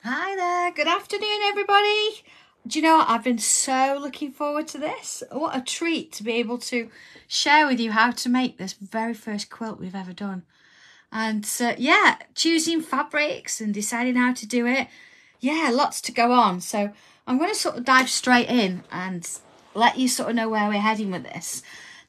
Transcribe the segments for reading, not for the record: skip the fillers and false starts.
Hi there, good afternoon everybody. Do you know what? I've been so looking forward to this. What a treat to be able to share with you how to make this very first quilt we've ever done. And yeah, choosing fabrics and deciding how to do it. Yeah, lots to go on. So I'm going to sort of dive straight in and let you sort of know where we're heading with this.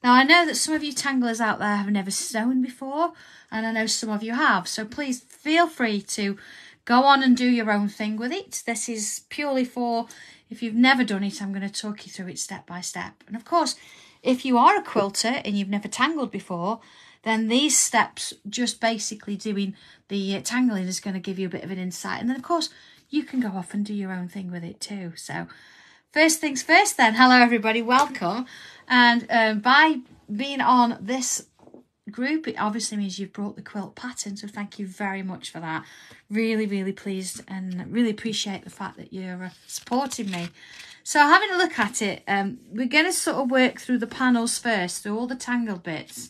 Now, I know that some of you tanglers out there have never sewn before, and I know some of you have. So please feel free to go on and do your own thing with it. This is purely for, if you've never done it, I'm going to talk you through it step by step. And of course, if you are a quilter and you've never tangled before, then these steps, just basically doing the tangling, is going to give you a bit of an insight. And then, of course, you can go off and do your own thing with it too. So first things first then, hello everybody, welcome. And by being on this group, it obviously means you've brought the quilt pattern, so thank you very much for that. Really pleased and really appreciate the fact that you're supporting me. So having a look at it, we're going to sort of work through the panels first, through all the tangled bits.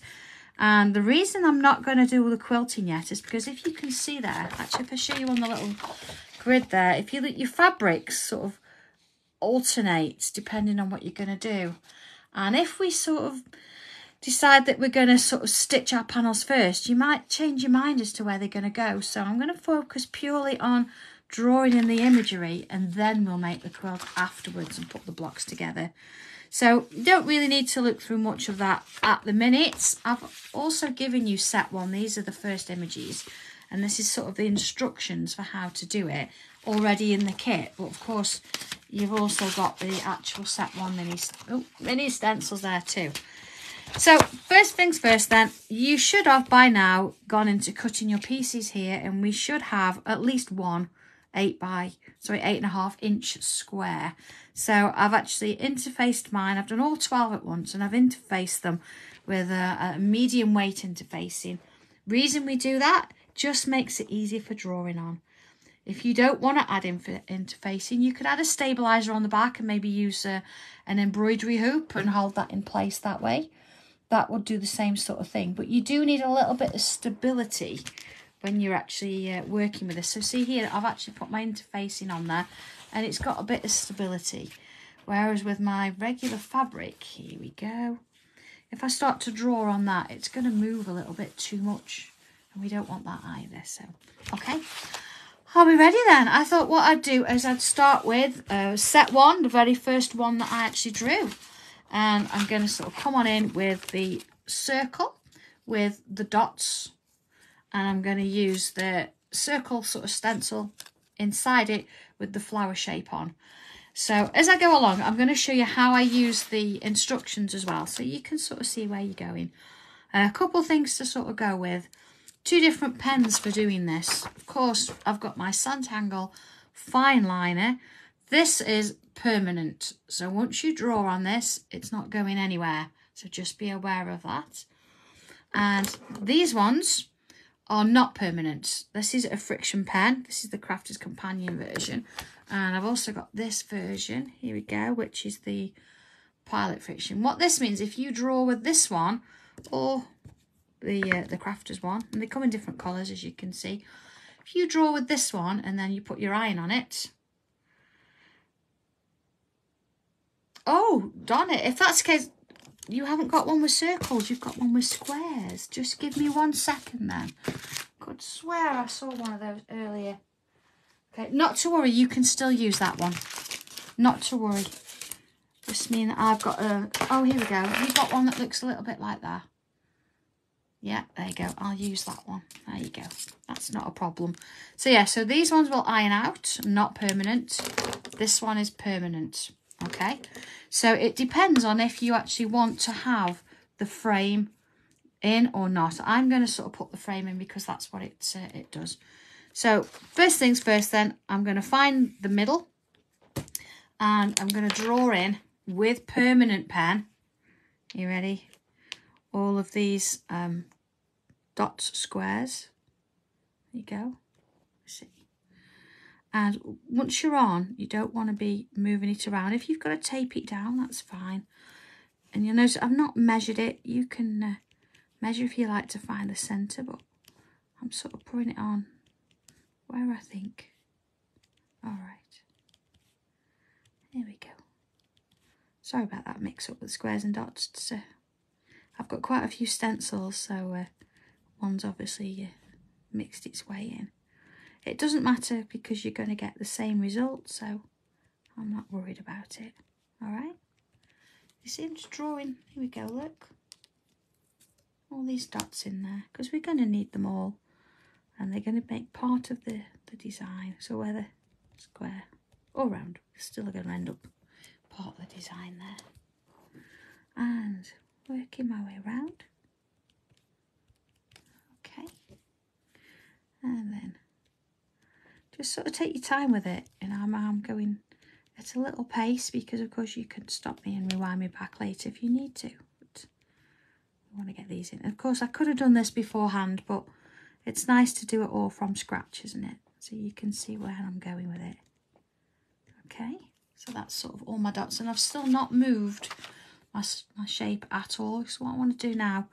And the reason I'm not going to do all the quilting yet is because if you can see there, actually if I show you on the little grid there, if you look, your fabrics sort of alternate depending on what you're going to do. And if we sort of decide that we're going to sort of stitch our panels first, you might change your mind as to where they're going to go. So I'm going to focus purely on drawing in the imagery, and then we'll make the quilt afterwards and put the blocks together. So you don't really need to look through much of that at the minute. I've also given you set one. These are the first images, and this is sort of the instructions for how to do it already in the kit. But of course, you've also got the actual set one mini stencils there too. So first things first then, you should have by now gone into cutting your pieces here, and we should have at least one 8.5 inch square. So I've actually interfaced mine. I've done all 12 at once, and I've interfaced them with a medium weight interfacing. Reason we do that, just makes it easier for drawing on. If you don't want to add interfacing, you could add a stabilizer on the back and maybe use an embroidery hoop and hold that in place that way. That would do the same sort of thing, but you do need a little bit of stability when you're actually working with this. So see here, I've actually put my interfacing on there, and it's got a bit of stability. Whereas with my regular fabric, here we go, if I start to draw on that, it's going to move a little bit too much, and we don't want that either. So, okay. Are we ready then? I thought what I'd do is I'd start with set one, the very first one that I actually drew. And I'm going to sort of come on in with the circle with the dots, and I'm going to use the circle sort of stencil inside it with the flower shape on. So as I go along, I'm going to show you how I use the instructions as well, so you can sort of see where you're going. A couple things to sort of go with. 2 different pens for doing this. Of course, I've got my Sanntangle fine liner. This is permanent, so once you draw on this, it's not going anywhere, so just be aware of that. And these ones are not permanent. This is a friction pen. This is the Crafter's Companion version, and I've also got this version, here we go, which is the Pilot Friction. What this means, if you draw with this one or the Crafter's one, and they come in different colours as you can see, if you draw with this one and then you put your iron on it, oh, darn it. If that's the case, you haven't got one with circles, you've got one with squares. Just give me 1 second then. Could swear I saw one of those earlier. Okay, not to worry, you can still use that one. Not to worry. Just mean I've got a... Oh, here we go. You've got one that looks a little bit like that. Yeah, there you go. I'll use that one. There you go. That's not a problem. So yeah, so these ones will iron out, not permanent. This one is permanent. Okay, so it depends on if you actually want to have the frame in or not. I'm going to sort of put the frame in because that's what it does. So first things first then, I'm going to find the middle, and I'm going to draw in with permanent pen. You ready? All of these dot squares. There you go. See. And once you're on, you don't want to be moving it around. If you've got to tape it down, that's fine. And you'll notice I've not measured it. You can measure if you like to find the centre, but I'm sort of putting it on where I think. All right. Here we go. Sorry about that mix up with squares and dots. I've got quite a few stencils, so one's obviously mixed its way in. It doesn't matter because you're going to get the same result, so I'm not worried about it. All right. You see I'm just drawing. Here we go, look. All these dots in there because we're going to need them all. And they're going to make part of the design. So whether square or round, it's still going to end up part of the design there. And working my way around. Okay. And then just sort of take your time with it. And I'm going at a little pace because of course you can stop me and rewind me back later if you need to. But I want to get these in. Of course I could have done this beforehand, but it's nice to do it all from scratch, isn't it? So you can see where I'm going with it. Okay, so that's sort of all my dots, and I've still not moved my shape at all. So what I want to do now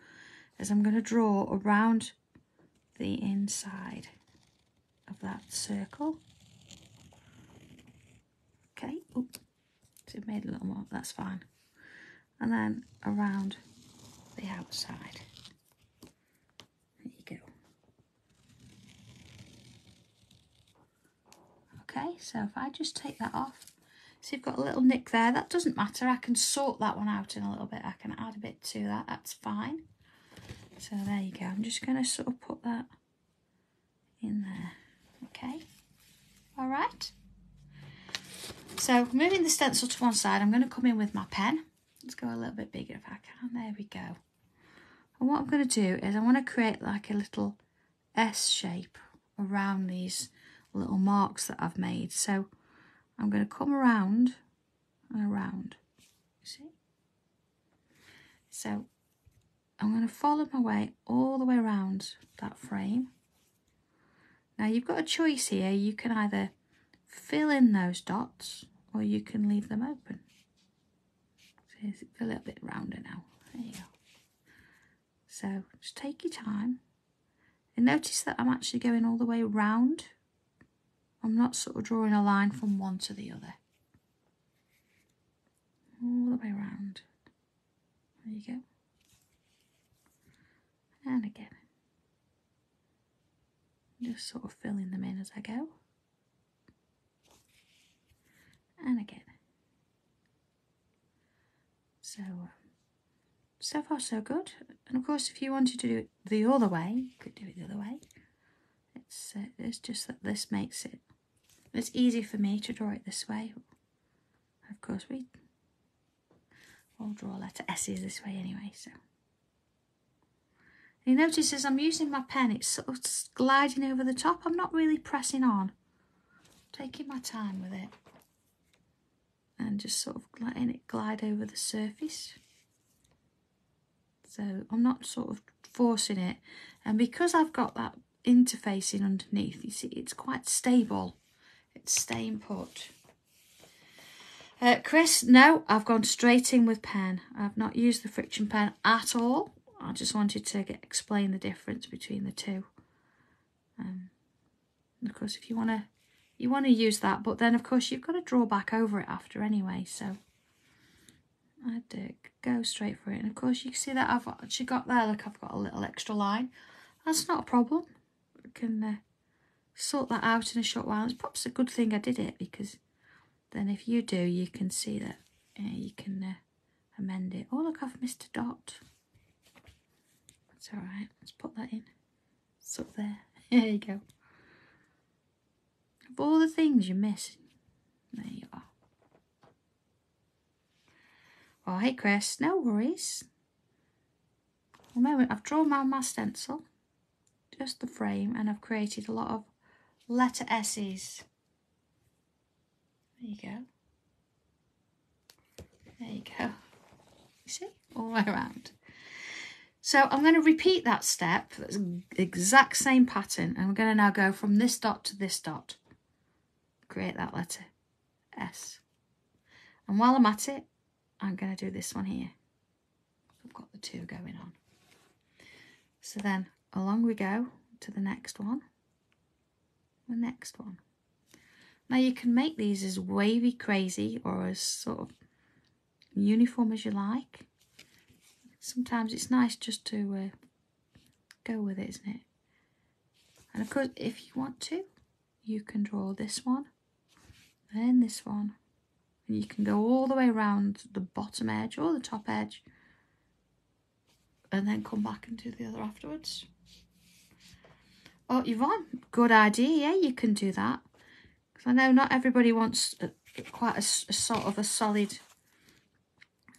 is I'm going to draw around the inside of that circle. Okay, oops, so it made a little more, that's fine. And then around the outside. There you go. Okay, so if I just take that off, so you've got a little nick there, that doesn't matter, I can sort that one out in a little bit, I can add a bit to that, that's fine. So there you go, I'm just going to sort of put that in there, okay, alright. So moving the stencil to one side, I'm going to come in with my pen, let's go a little bit bigger if I can, there we go. And what I'm going to do is I want to create like a little S shape around these little marks that I've made. So I'm going to come around and around, you see? So I'm going to follow my way all the way around that frame. Now you've got a choice here, you can either fill in those dots or you can leave them open. So it's a little bit rounder now, there you go. So just take your time and notice that I'm actually going all the way round. I'm not sort of drawing a line from one to the other. All the way around. There you go. And again. Just sort of filling them in as I go. And again. So far so good. And of course if you wanted to do it the other way, you could do it the other way. It's just that this makes it, it's easy for me to draw it this way. Of course we will draw letter S's this way anyway. So you notice as I'm using my pen, it's sort of gliding over the top. I'm not really pressing on, taking my time with it and just sort of letting it glide over the surface. So I'm not sort of forcing it, and because I've got that interfacing underneath, you see it's quite stable, it's staying put. Chris, no, I've gone straight in with pen. I've not used the friction pen at all. I just wanted to explain the difference between the two. And of course if you want to use that, but then of course you've got to draw back over it after anyway, so I'd go straight for it. And of course you can see that I've actually got there, look, I've got a little extra line. That's not a problem. I can sort that out in a short while. It's perhaps a good thing I did it, because then if you do, you can see that you can amend it. Oh look, I've missed a dot. That's alright, let's put that in. It's up there. There you go. Of all the things you miss, there you are. Oh, hey Chris, no worries. A moment, I've drawn my stencil, just the frame, and I've created a lot of letter S's. There you go. There you go. You see? All the way around. So I'm going to repeat that step, that's the exact same pattern, and we're going to now go from this dot to this dot. Create that letter S. And while I'm at it, I'm going to do this one here. I've got the two going on. So then along we go to the next one, the next one. Now you can make these as wavy crazy or as sort of uniform as you like. Sometimes it's nice just to go with it, isn't it? And of course, if you want to, you can draw this one, then this one, and you can go all the way around the bottom edge or the top edge, and then come back and do the other afterwards. Oh, Yvonne, good idea. Yeah, you can do that. Because I know not everybody wants quite a sort of a solid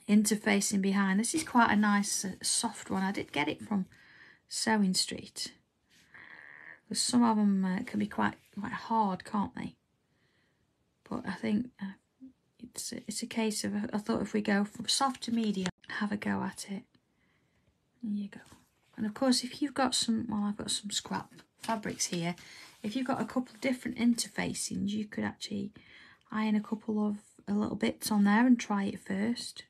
interfacing behind. This is quite a nice soft one. I did get it from Sewing Street. Because some of them can be quite hard, can't they? But I think it's a case of, I thought if we go from soft to medium, have a go at it. There you go. And of course, if you've got some, well, I've got some scrap fabrics here. If you've got a couple of different interfacings, you could actually iron a couple of little bits on there and try it first.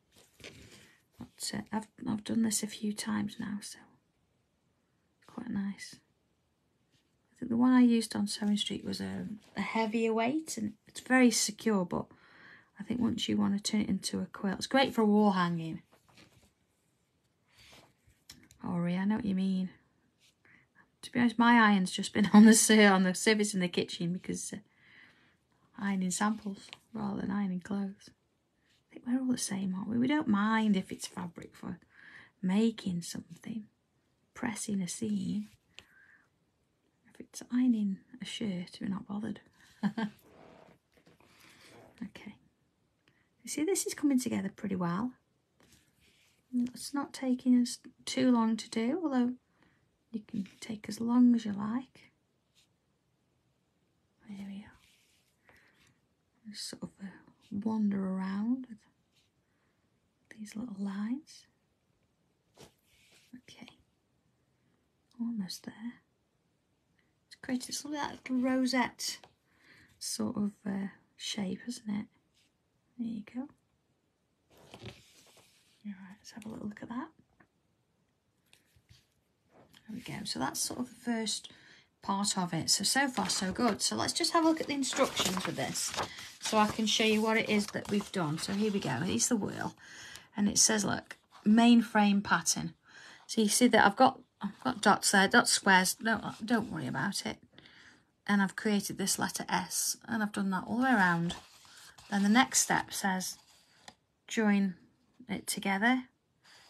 But I've done this a few times now, so quite nice. I think the one I used on Sewing Street was a heavier weight, and it's very secure, but I think once you want to turn it into a quilt, it's great for wall hanging. Oh, yeah, I know what you mean. To be honest, my iron's just been on the surface in the kitchen because ironing samples rather than ironing clothes. I think we're all the same, aren't we? We don't mind if it's fabric for making something, pressing a seam. If it's ironing a shirt, we're not bothered. Okay. You see, this is coming together pretty well. It's not taking us too long to do, although you can take as long as you like. There we are. Just sort of wander around with these little lines. Okay, almost there. It's created sort of that little rosette sort of shape, isn't it? There you go. Alright, let's have a little look at that. There we go. So that's sort of the first part of it. So far so good. So let's just have a look at the instructions with this so I can show you what it is that we've done. So here we go. Here's the wheel. And it says, look, mainframe pattern. So you see that I've got dots there, dot squares. Don't worry about it. And I've created this letter S, and I've done that all the way around. Then the next step says join it together,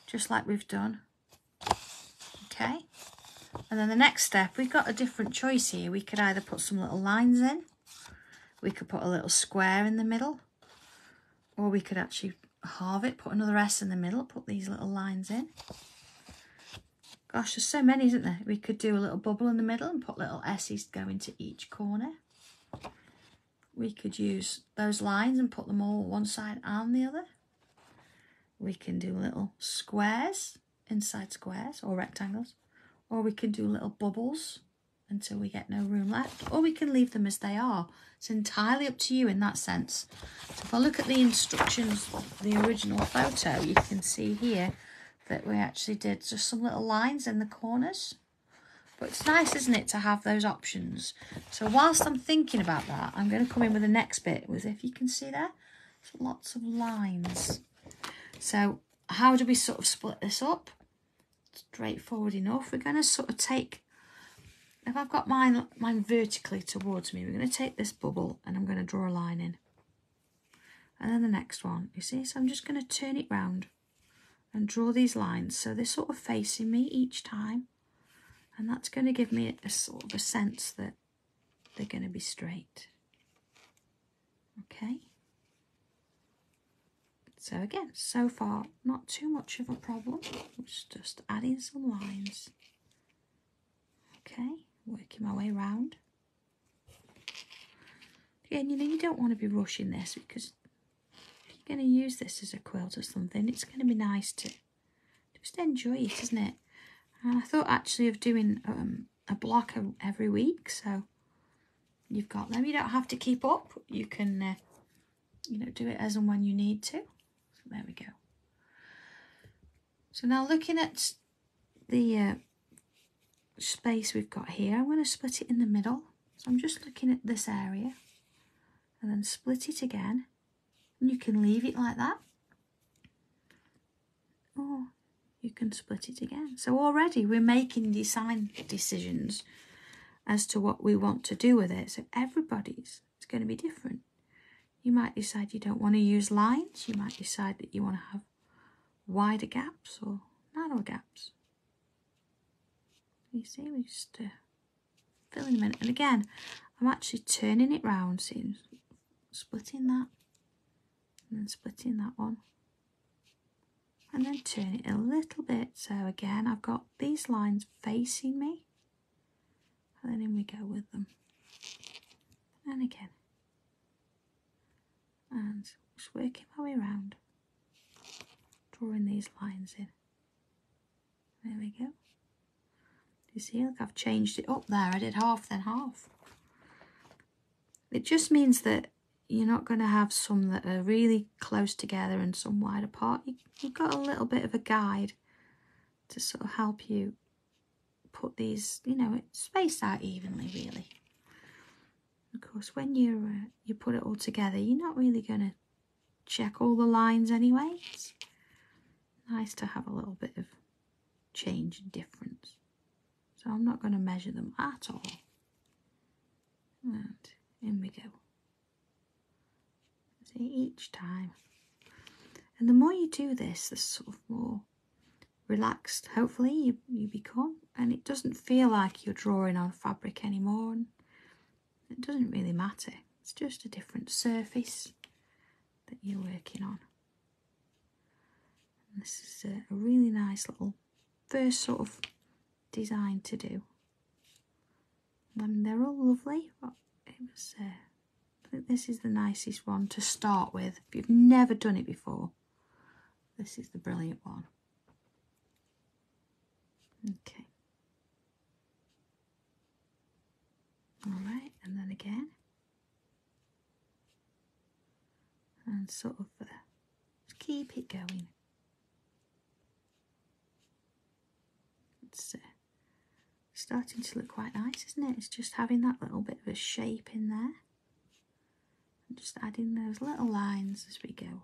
just like we've done. Okay. And then the next step, we've got a different choice here. We could either put some little lines in, we could put a little square in the middle, or we could actually halve it, put another S in the middle, put these little lines in. Gosh, there's so many, isn't there? We could do a little bubble in the middle and put little S's going to each corner. We could use those lines and put them all one side and the other. We can do little squares inside squares or rectangles, or we can do little bubbles until we get no room left, or we can leave them as they are. It's entirely up to you in that sense. So if I look at the instructions, the original photo, you can see here that we actually did just some little lines in the corners. But it's nice, isn't it, to have those options. So whilst I'm thinking about that, I'm going to come in with the next bit, with, if you can see there, lots of lines. So how do we sort of split this up? Straightforward enough. We're going to sort of take, if I've got mine vertically towards me, we're going to take this bubble and I'm going to draw a line in. And then the next one, you see, so I'm just going to turn it round and draw these lines so they're sort of facing me each time. And that's going to give me a sort of a sense that they're going to be straight. Okay. So again, so far, not too much of a problem. It's just adding some lines. Okay, working my way around. Again, you know, you don't want to be rushing this, because if you're going to use this as a quilt or something, it's going to be nice to just enjoy it, isn't it? And I thought actually of doing a block every week, so you've got them. You don't have to keep up. You can, you know, do it as and when you need to. So there we go. So now looking at the space we've got here, I'm going to split it in the middle. So I'm just looking at this area, and then split it again, and you can leave it like that, or you can split it again. So already we're making design decisions as to what we want to do with it. So everybody's is going to be different. You might decide you don't want to use lines. You might decide that you want to have wider gaps or narrow gaps. You see, we just fill in a minute. And again, I'm actually turning it round, see, splitting that, and then splitting that one, and then turn it a little bit. So again, I've got these lines facing me, and then in we go with them. And again. And just working my way around, drawing these lines in. There we go. You see, look, I've changed it up there. I did half, then half. It just means that you're not going to have some that are really close together and some wide apart. You've got a little bit of a guide to sort of help you put these, you know, spaced out evenly, really. Of course, when you put it all together, you're not really going to check all the lines anyway. It's nice to have a little bit of change and difference. So I'm not going to measure them at all. And in we go. See, each time. And the more you do this, the sort of more relaxed, hopefully, you become. And it doesn't feel like you're drawing on fabric anymore. And it doesn't really matter. It's just a different surface that you're working on. And this is a really nice little first sort of design to do. I mean, they're all lovely, but it was, I think this is the nicest one to start with. If you've never done it before, this is the brilliant one. Okay. Alright, and then again. And sort of keep it going. It's starting to look quite nice, isn't it? It's just having that little bit of a shape in there. And just adding those little lines as we go.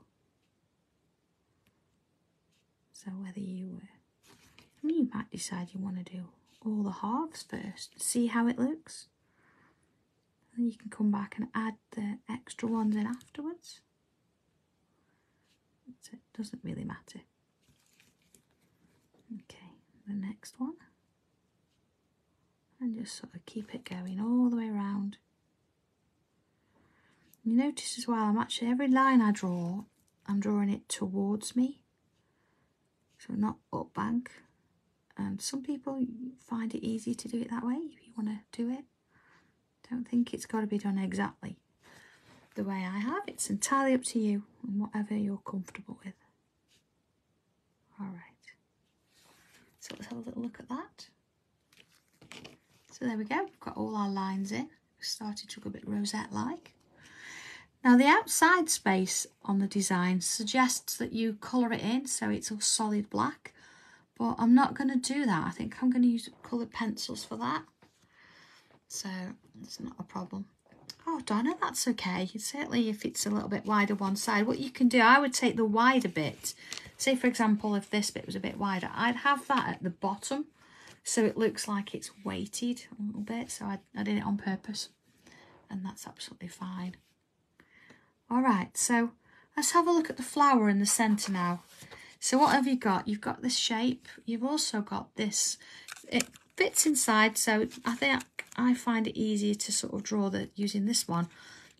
So whether you, I mean, you might decide you want to do all the halves first, see how it looks. And you can come back and add the extra ones in afterwards. It doesn't really matter. Okay, the next one. And just sort of keep it going all the way around. You notice as well, I'm actually, every line I draw, I'm drawing it towards me. So not up bank. And some people find it easy to do it that way if you want to do it. Don't think it's got to be done exactly the way I have. It's entirely up to you and whatever you're comfortable with. Alright. So let's have a little look at that. So there we go. We've got all our lines in. We've started to look a bit rosette-like. Now the outside space on the design suggests that you colour it in so it's all solid black. But I'm not going to do that. I think I'm going to use coloured pencils for that. So it's not a problem. Oh, Donna, that's okay. Certainly if it's a little bit wider one side. What you can do, I would take the wider bit. Say, for example, if this bit was a bit wider, I'd have that at the bottom. So it looks like it's weighted a little bit. So I did it on purpose. And that's absolutely fine. All right, so let's have a look at the flower in the centre now. So what have you got? You've got this shape. You've also got this. It fits inside, so I think I find it easier to sort of draw using this one.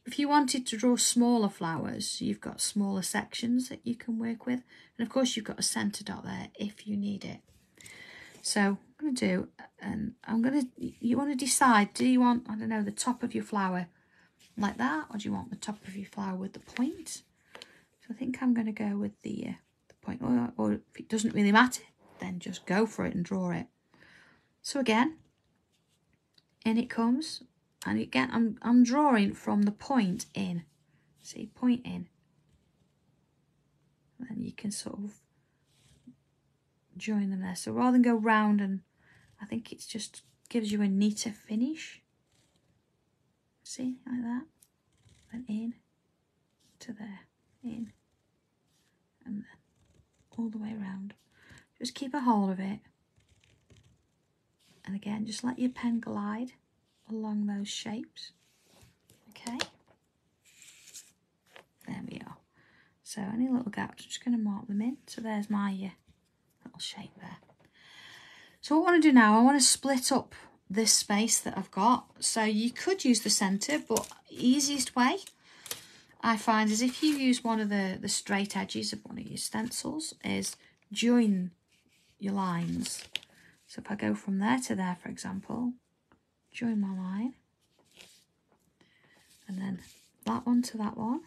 If you wanted to draw smaller flowers, you've got smaller sections that you can work with. And of course, you've got a centre dot there if you need it. So I'm going to do, and you want to decide, do you want, I don't know, the top of your flower like that, or do you want the top of your flower with the point? So I think I'm going to go with the point, or if it doesn't really matter, then just go for it and draw it. So again, in it comes, and again I'm drawing from the point in. See, point in. And you can sort of join them there. So rather than go round, and I think it just gives you a neater finish. See, like that. and in to there, in and then all the way around. Just keep a hold of it, and again just let your pen glide along those shapes. Okay, there we are. So any little gaps, I'm just going to mark them in. So there's my little shape there. So what I want to do now, I want to split up this space that I've got. So you could use the centre, but easiest way I find is if you use one of the straight edges of one of your stencils is join your lines. So if I go from there to there, for example, join my line, and then that one to that one.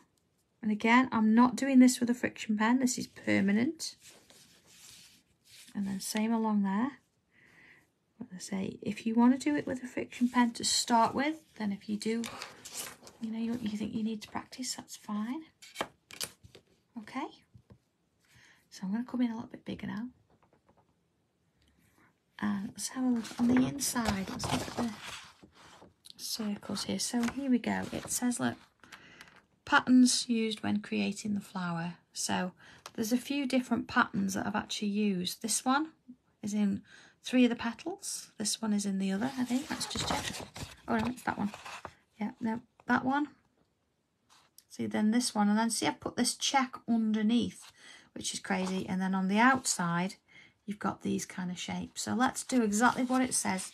And again, I'm not doing this with a friction pen, this is permanent. And then same along there. But I say, if you want to do it with a friction pen to start with, then if you do, you know, you think you need to practice, that's fine. Okay. So I'm going to come in a little bit bigger now. And let's have a look on the inside. Let's look at the circles here. So here we go. It says, look, patterns used when creating the flower. So there's a few different patterns that I've actually used. This one is in 3 of the petals. This one is in the other, I think. Let's just check. Oh no, it's that one. Yeah, no, that one. See, then this one, and then see I've put this check underneath, which is crazy. And then on the outside, you've got these kind of shapes. So let's do exactly what it says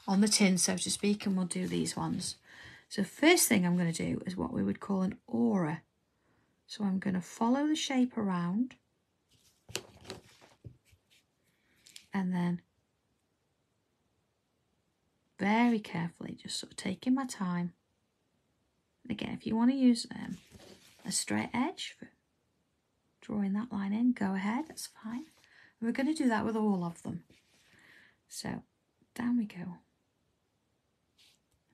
on the tin, so to speak, and we'll do these ones. So first thing I'm going to do is what we would call an aura. So I'm going to follow the shape around, and then very carefully, just sort of taking my time. Again, if you want to use a straight edge for drawing that line in, go ahead, that's fine. And we're going to do that with all of them. So down we go.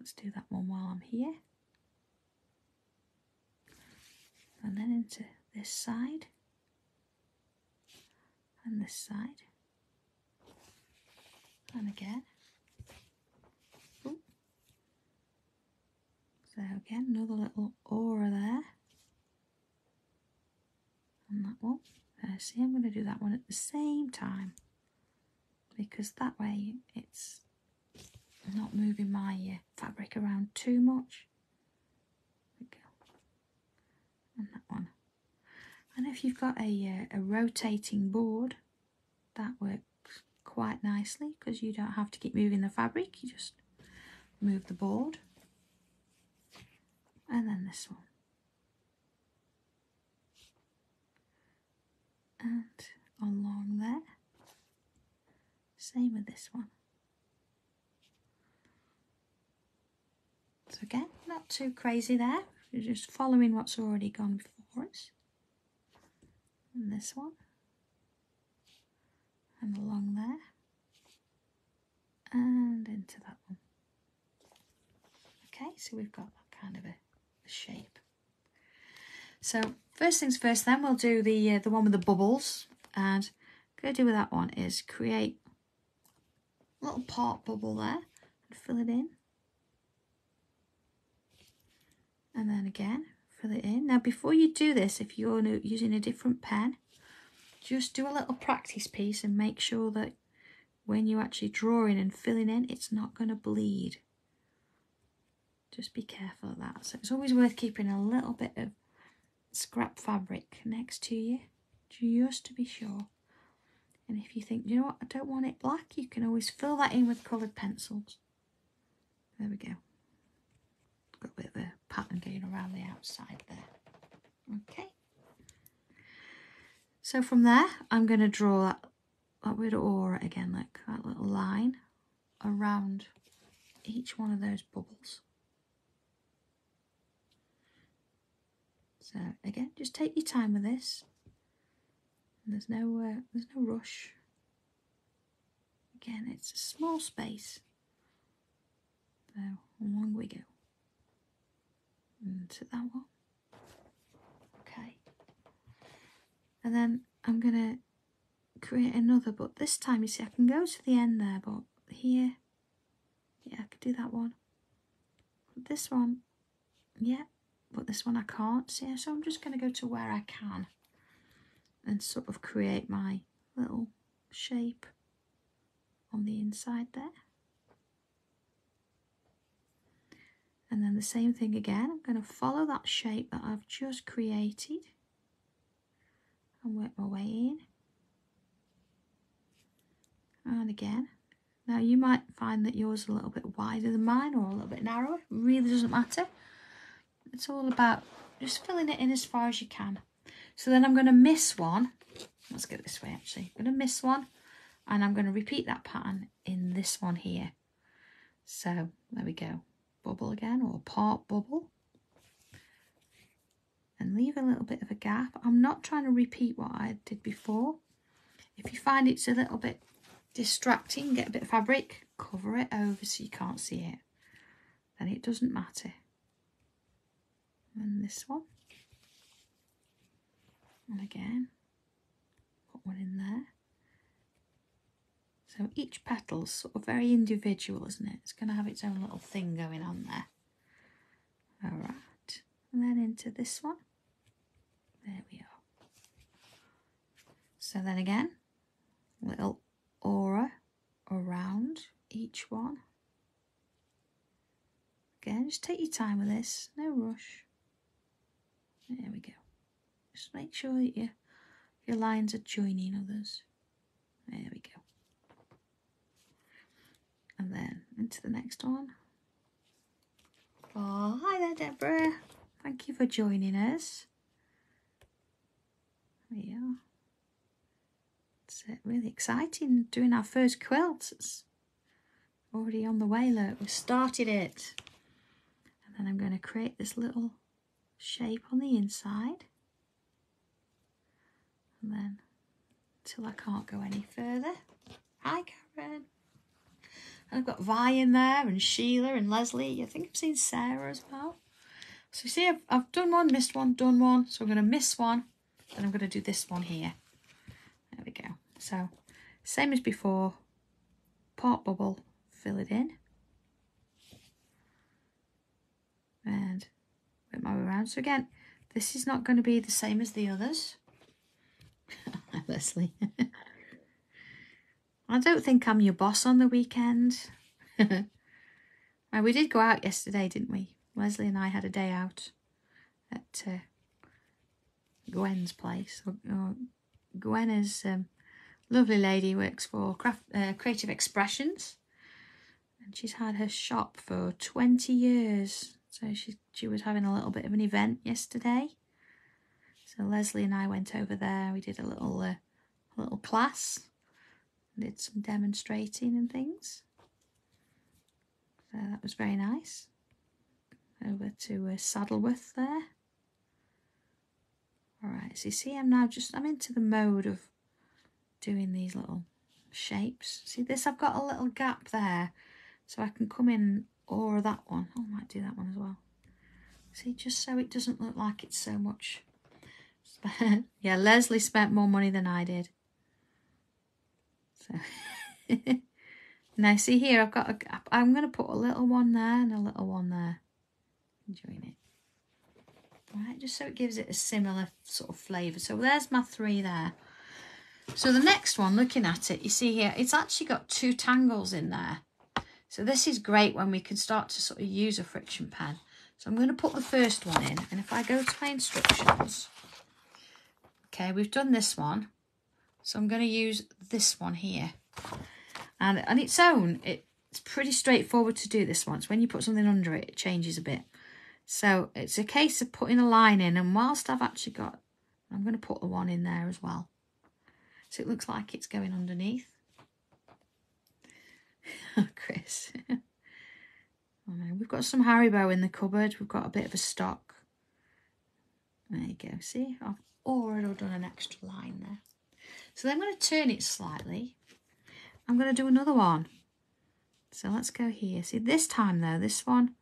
Let's do that one while I'm here. And then into this side and this side. And again. Ooh. So again, another little aura there. And that one. See, I'm going to do that one at the same time, because that way it's not moving my fabric around too much. There we go. And that one. And if you've got a rotating board, that works quite nicely, because you don't have to keep moving the fabric, you just move the board. And then this one. And along there. Same with this one. So again, not too crazy there. You're just following what's already gone before us. And this one. And along there. And into that one. Okay, so we've got that kind of a shape. So first things first, then we'll do the one with the bubbles. And what I'm going to do with that one is create a little part bubble there and fill it in. And then again, fill it in. Now before you do this, if you're using a different pen, just do a little practice piece and make sure that when you're actually drawing and filling in, it's not going to bleed. Just be careful of that. So it's always worth keeping a little bit of scrap fabric next to you, just to be sure. And if you think, you know what, I don't want it black, you can always fill that in with coloured pencils. There we go. Got a bit of a pattern going around the outside there. Okay. So from there, I'm going to draw that word aura again, like that little line around each one of those bubbles. So again, just take your time with this. There's no rush. Again, it's a small space. So along we go. Into that one. Okay. And then I'm gonna create another, but this time you see I can go to the end there, but here, yeah, I could do that one. But this one, yeah, but this one I can't see, so I'm just going to go to where I can and sort of create my little shape on the inside there. And then the same thing again, I'm going to follow that shape that I've just created and work my way in. And again. Now you might find that yours is a little bit wider than mine or a little bit narrower. It really doesn't matter. It's all about just filling it in as far as you can. So then I'm going to miss one. Let's go this way actually. I'm going to miss one and I'm going to repeat that pattern in this one here. So there we go. Bubble again, or part bubble. And leave a little bit of a gap. I'm not trying to repeat what I did before. If you find it's a little bit distracting, get a bit of fabric, cover it over so you can't see it. Then it doesn't matter. And this one. And again, put one in there. So each petal's sort of very individual, isn't it? It's going to have its own little thing going on there. All right. And then into this one. There we are. So then again, little aura around each one. Again, just take your time with this, no rush. There we go. Just make sure that your lines are joining others. There we go. And then into the next one. Oh, hi there, Deborah. Thank you for joining us. There we are. It's really exciting doing our first quilt. It's already on the way, look. We've started it. And then I'm going to create this little shape on the inside. And then until I can't go any further. Hi, Karen. And I've got Vi in there, and Sheila and Leslie. I think I've seen Sarah as well. So you see, I've done one, missed one, done one. So I'm going to miss one, then I'm going to do this one here. There we go. So same as before, part bubble, fill it in. And work my way around. So again, this is not going to be the same as the others. Leslie. I don't think I'm your boss on the weekend. We did go out yesterday, didn't we? Leslie and I had a day out at Gwen's place. Gwen is a lovely lady, works for Creative Expressions. And she's had her shop for 20 years. So she was having a little bit of an event yesterday. So Leslie and I went over there. We did a little class. Did some demonstrating and things. So that was very nice. Over to Saddleworth there. Alright, so you see I'm into the mode of doing these little shapes. See this, I've got a little gap there. So I can come in or that one. Oh, I might do that one as well. See, just so it doesn't look like it's so much. Yeah, Leslie spent more money than I did. So now see here I've got a gap. I'm going to put a little one there and a little one there. Enjoying it. Right, just so it gives it a similar sort of flavour. So there's my 3 there. So the next one, looking at it, you see here, it's actually got 2 tangles in there. So this is great when we can start to sort of use a friction pen. So I'm going to put the first one in, and if I go to my instructions, okay, we've done this one. So I'm going to use this one here. And on its own, it's pretty straightforward to do this one. It's when you put something under it, it changes a bit. So it's a case of putting a line in, and whilst I've actually got, I'm going to put the one in there as well. So it looks like it's going underneath. Chris. Oh no, we've got some Haribo in the cupboard. We've got a bit of a stock. There you go. See, I've already done an extra line there. So then I'm going to turn it slightly. I'm going to do another one. So let's go here. See, this time though, this one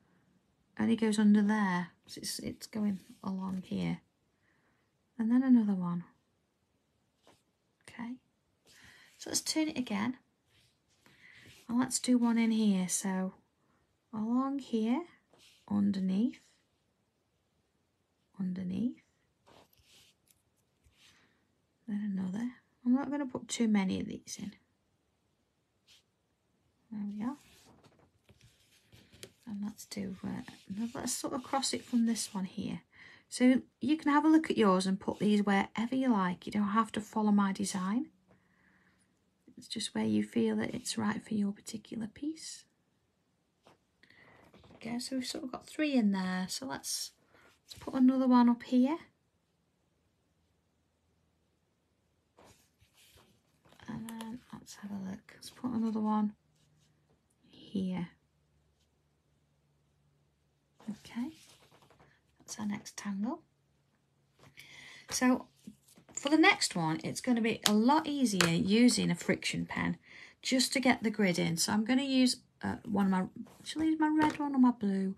only goes under there. So it's going along here. And then another one. Okay. So let's turn it again. And let's do one in here. So along here, underneath. underneath. Then another. I'm not going to put too many of these in. There we are. And let's sort of cross it from this one here. So you can have a look at yours and put these wherever you like. You don't have to follow my design. It's just where you feel that it's right for your particular piece. Okay, so we've sort of got 3 in there. So let's put another one up here. And then let's have a look. Let's put another one here. Okay, that's our next tangle. So for the next one, it's going to be a lot easier using a friction pen just to get the grid in. So I'm going to use one of my, shall I use my red one or my blue?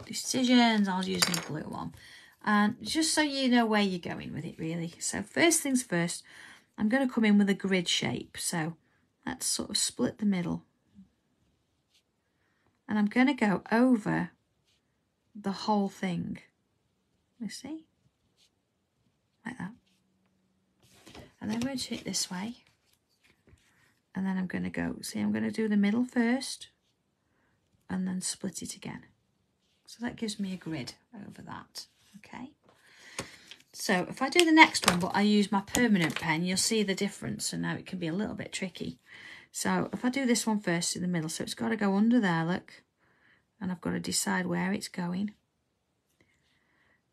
Decisions, I'll use my blue one. And just so you know where you're going with it really. So first things first, I'm going to come in with a grid shape. So let's sort of split the middle. And I'm going to go over the whole thing. You see? Like that. And then I'm going to do it this way. And then I'm going to go, see, I'm going to do the middle first and then split it again. So that gives me a grid over that. Okay. So if I do the next one, but I use my permanent pen, you'll see the difference. And now it can be a little bit tricky. So if I do this one first in the middle, so it's got to go under there, look. And I've got to decide where it's going.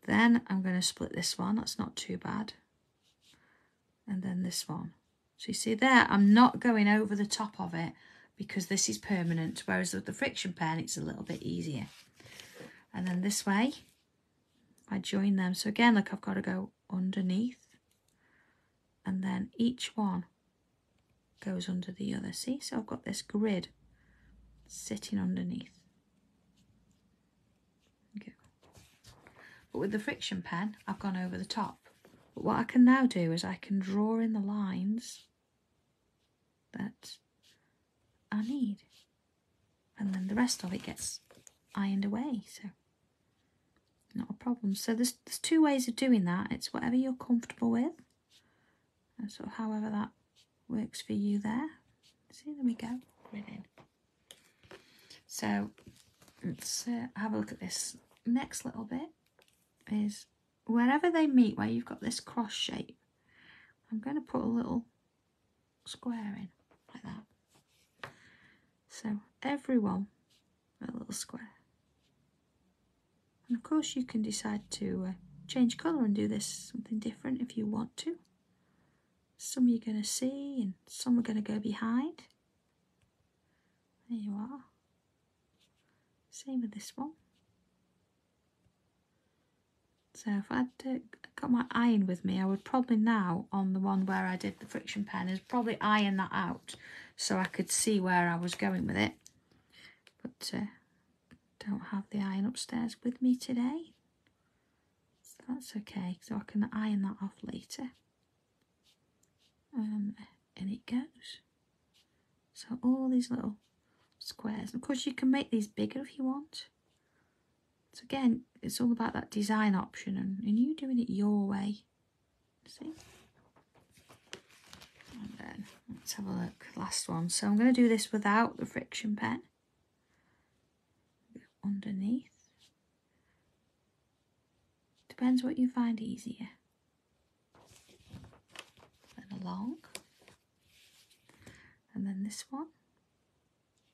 Then I'm going to split this one. That's not too bad. And then this one. So you see there, I'm not going over the top of it because this is permanent. Whereas with the friction pen, it's a little bit easier. And then this way, I join them. So again, look, I've got to go underneath. And then each one goes under the other. See? So I've got this grid sitting underneath. Okay. But with the friction pen, I've gone over the top. But what I can now do is I can draw in the lines that I need. And then the rest of it gets ironed away. So not a problem. So there's 2 ways of doing that. It's whatever you're comfortable with. And so however that works for you there. See, there we go. Grid in. So let's have a look at this. Next little bit is wherever they meet, where you've got this cross shape, I'm going to put a little square in like that. So every one a little square. And of course you can decide to change colour and do this something different if you want to. Some you're going to see and some are going to go behind. There you are. Same with this one. So if I'd got my iron with me, I would probably now, on the one where I did the friction pen, is probably iron that out so I could see where I was going with it. But don't have the iron upstairs with me today. So that's okay, so I can iron that off later. And it goes. So all these little squares. And of course you can make these bigger if you want. So again, it's all about that design option and you doing it your way. See? And then let's have a look. Last one. So I'm going to do this without the friction pen. Underneath. Depends what you find easier. Then along. And then this one.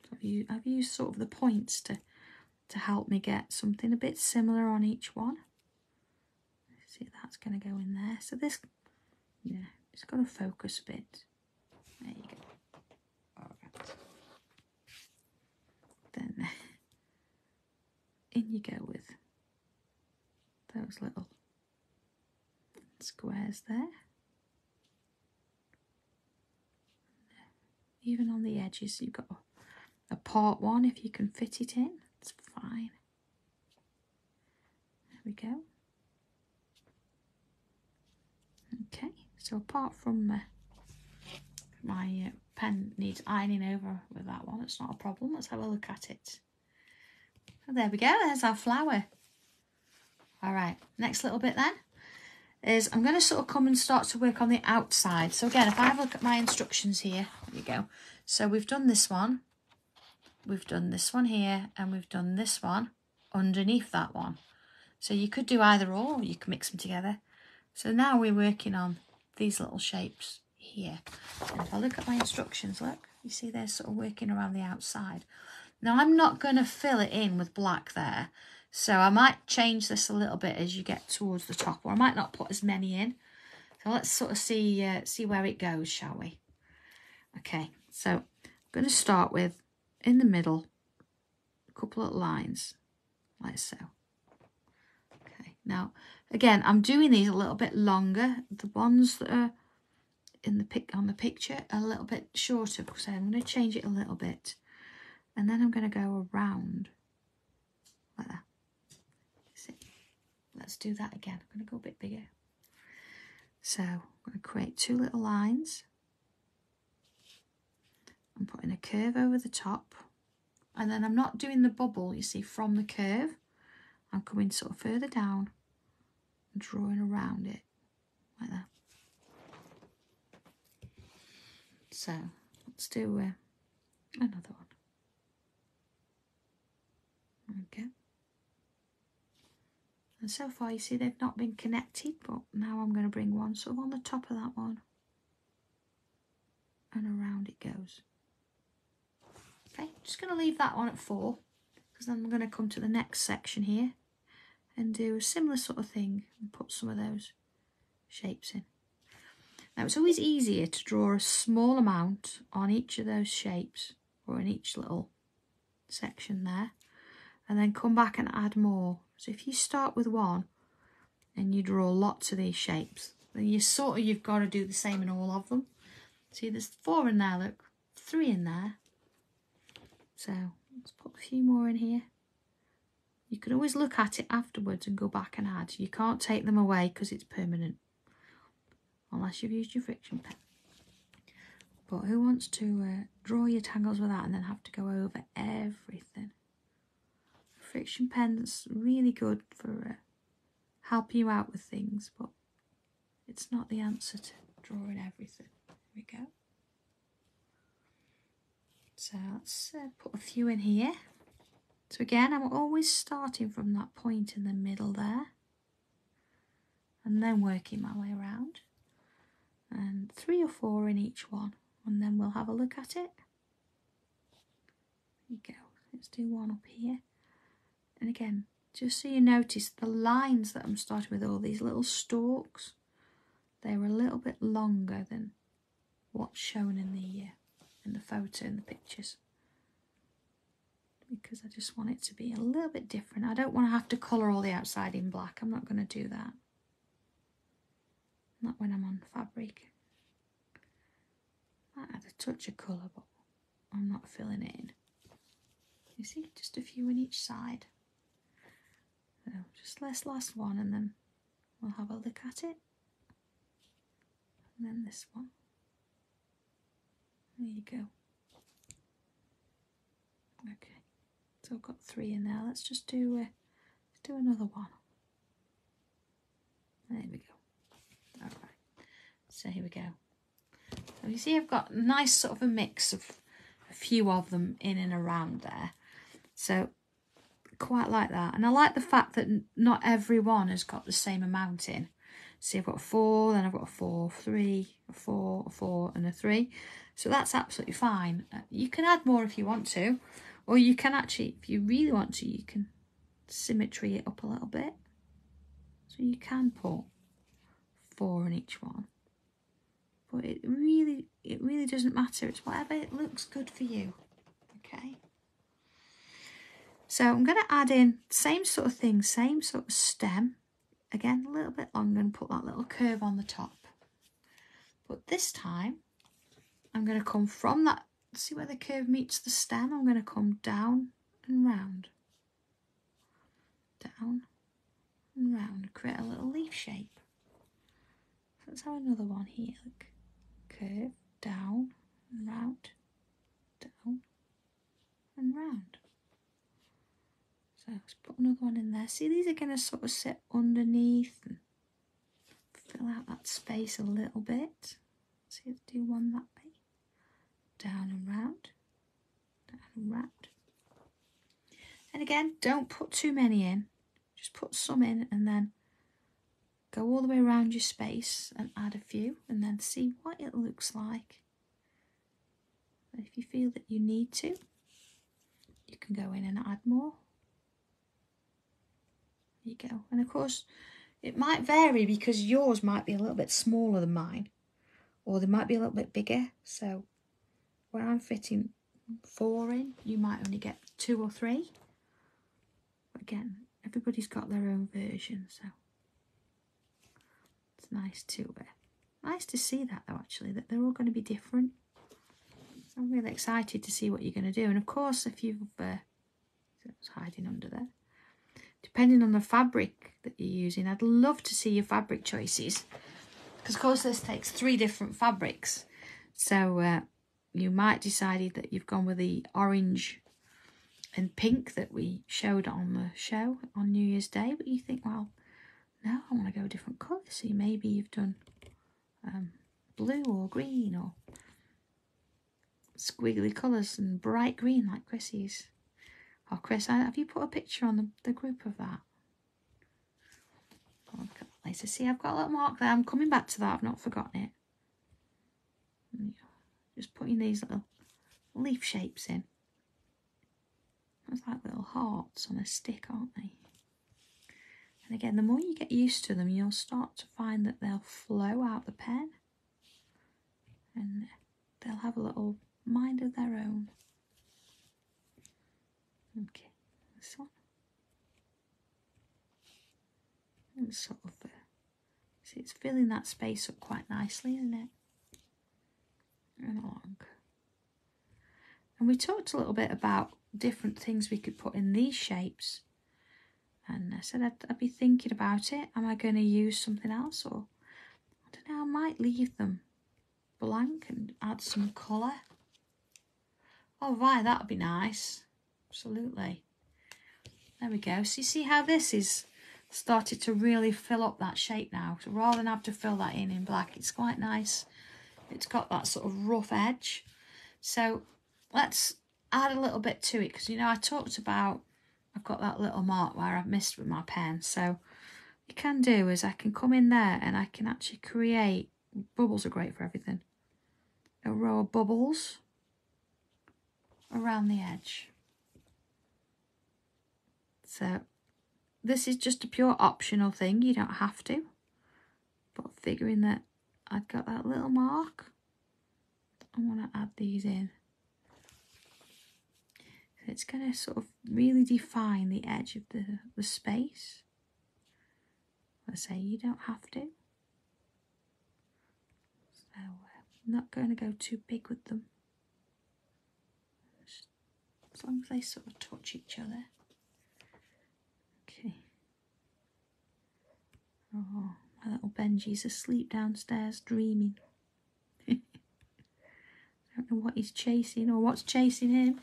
So I've used sort of the points to help me get something a bit similar on each one. See, that's going to go in there. So this, yeah, it's got to focus a bit. There you go. All right. Then in you go with those little squares there. Even on the edges, you've got a part one if you can fit it in. It's fine. There we go. Okay, so apart from my pen needs ironing over with that one, it's not a problem. Let's have a look at it. So there we go, there's our flower. All right, next little bit then is I'm going to sort of come and start to work on the outside. So again, if I have a look at my instructions here, there you go. So we've done this one, we've done this one here, and we've done this one underneath that one. So you could do either or you can mix them together. So now we're working on these little shapes here. And if I look at my instructions, look, you see they're sort of working around the outside. Now I'm not going to fill it in with black there. So I might change this a little bit as you get towards the top, or I might not put as many in. So let's sort of see where it goes, shall we? Okay, so I'm going to start with, in the middle, a couple of lines, like so. Okay, now, again, I'm doing these a little bit longer. The ones that are on the picture are a little bit shorter, because I'm going to change it a little bit. And then I'm going to go around, like that. See? Let's do that again. I'm going to go a bit bigger. So I'm going to create 2 little lines. I'm putting a curve over the top, and then I'm not doing the bubble, you see, from the curve. I'm coming sort of further down and drawing around it, like that. So let's do another one. Okay. And so far, you see, they've not been connected, but now I'm going to bring one sort of on the top of that one, and around it goes. Okay, just going to leave that one at 4, because then I'm going to come to the next section here and do a similar sort of thing and put some of those shapes in. Now it's always easier to draw a small amount on each of those shapes, or in each little section there, and then come back and add more. So if you start with one and you draw lots of these shapes, then you've got to do the same in all of them. See, there's 4 in there, look, 3 in there. So let's put a few more in here. You can always look at it afterwards and go back and add. You can't take them away because it's permanent, unless you've used your friction pen. But who wants to draw your tangles with that and then have to go over everything? Friction pen's really good for helping you out with things, but it's not the answer to drawing everything. Here we go. So let's put a few in here. So again, I'm always starting from that point in the middle there, and then working my way around. And 3 or 4 in each one, and then we'll have a look at it. There you go. Let's do one up here. And again, just so you notice, the lines that I'm starting with, all these little stalks, they're a little bit longer than what's shown in the photo, in the pictures, because I just want it to be a little bit different. I don't want to have to colour all the outside in black. I'm not going to do that. Not when I'm on fabric. Might add a touch of colour, but I'm not filling it in. You see, just a few in each side. So just this last one, and then we'll have a look at it. And then this one. There you go. Okay, so I've got 3 in there. Let's just do another one. There we go. All right. So here we go. So you see, I've got a nice sort of a mix of a few of them in and around there. So quite like that. And I like the fact that not every one has got the same amount in. See, I've got a 4, then I've got a 4, 3, a 4, a 4, and a 3. So that's absolutely fine. You can add more if you want to, or you can actually, if you really want to, you can symmetry it up a little bit. So you can put 4 in each one. But it really doesn't matter. It's whatever it looks good for you. Okay. So I'm going to add in same sort of thing, same sort of stem. Again, a little bit longer, and put that little curve on the top. But this time, I'm going to come from that, see where the curve meets the stem? I'm going to come down and round. Down and round, create a little leaf shape. So let's have another one here. Look. Curve, down and round, down and round. So So let's put another one in there. See, these are going to sort of sit underneath and fill out that space a little bit. See, let's do one that way. Down and round. Down and round. And again, don't put too many in. Just put some in and then go all the way around your space and add a few and then see what it looks like. And if you feel that you need to, you can go in and add more. There you go. And of course, it might vary because yours might be a little bit smaller than mine, or they might be a little bit bigger. So where I'm fitting 4 in, you might only get 2 or 3. But again, everybody's got their own version, so it's nice to see that though, actually, that they're all going to be different. So I'm really excited to see what you're going to do. And of course, if you've it's hiding under there, depending on the fabric that you're using, I'd love to see your fabric choices, because of course this takes 3 different fabrics. So you might decide that you've gone with the orange and pink that we showed on the show on New Year's Day, but you think, well, no, I want to go different colours. So maybe you've done blue or green or squiggly colours and bright green like Chrissy's. Oh, Chris, have you put a picture on the group of that? I'll look at that later. See, I've got a little mark there. I'm coming back to that. I've not forgotten it. Just putting these little leaf shapes in. It's like little hearts on a stick, aren't they? And again, the more you get used to them, you'll start to find that they'll flow out the pen. And they'll have a little mind of their own. Okay, this one. And sort of, see, it's filling that space up quite nicely, isn't it? And along. And we talked a little bit about different things we could put in these shapes. And I said I'd be thinking about it. Am I going to use something else? Or, I don't know, I might leave them blank and add some colour. Oh, right, that would be nice. Absolutely. There we go. So you see how this is started to really fill up that shape now. So rather than have to fill that in black, it's quite nice. It's got that sort of rough edge. So let's add a little bit to it, because, you know, I talked about, I've got that little mark where I've missed with my pen. So what you can do is I can come in there and I can actually create, bubbles are great for everything, a row of bubbles around the edge. So this is just a pure optional thing, you don't have to, but figuring that I've got that little mark, I want to add these in. It's going to sort of really define the edge of the space. I say you don't have to. So I'm not going to go too big with them. Just as long as they sort of touch each other. Okay. Oh, my little Benji's asleep downstairs dreaming. I don't know what he's chasing or what's chasing him.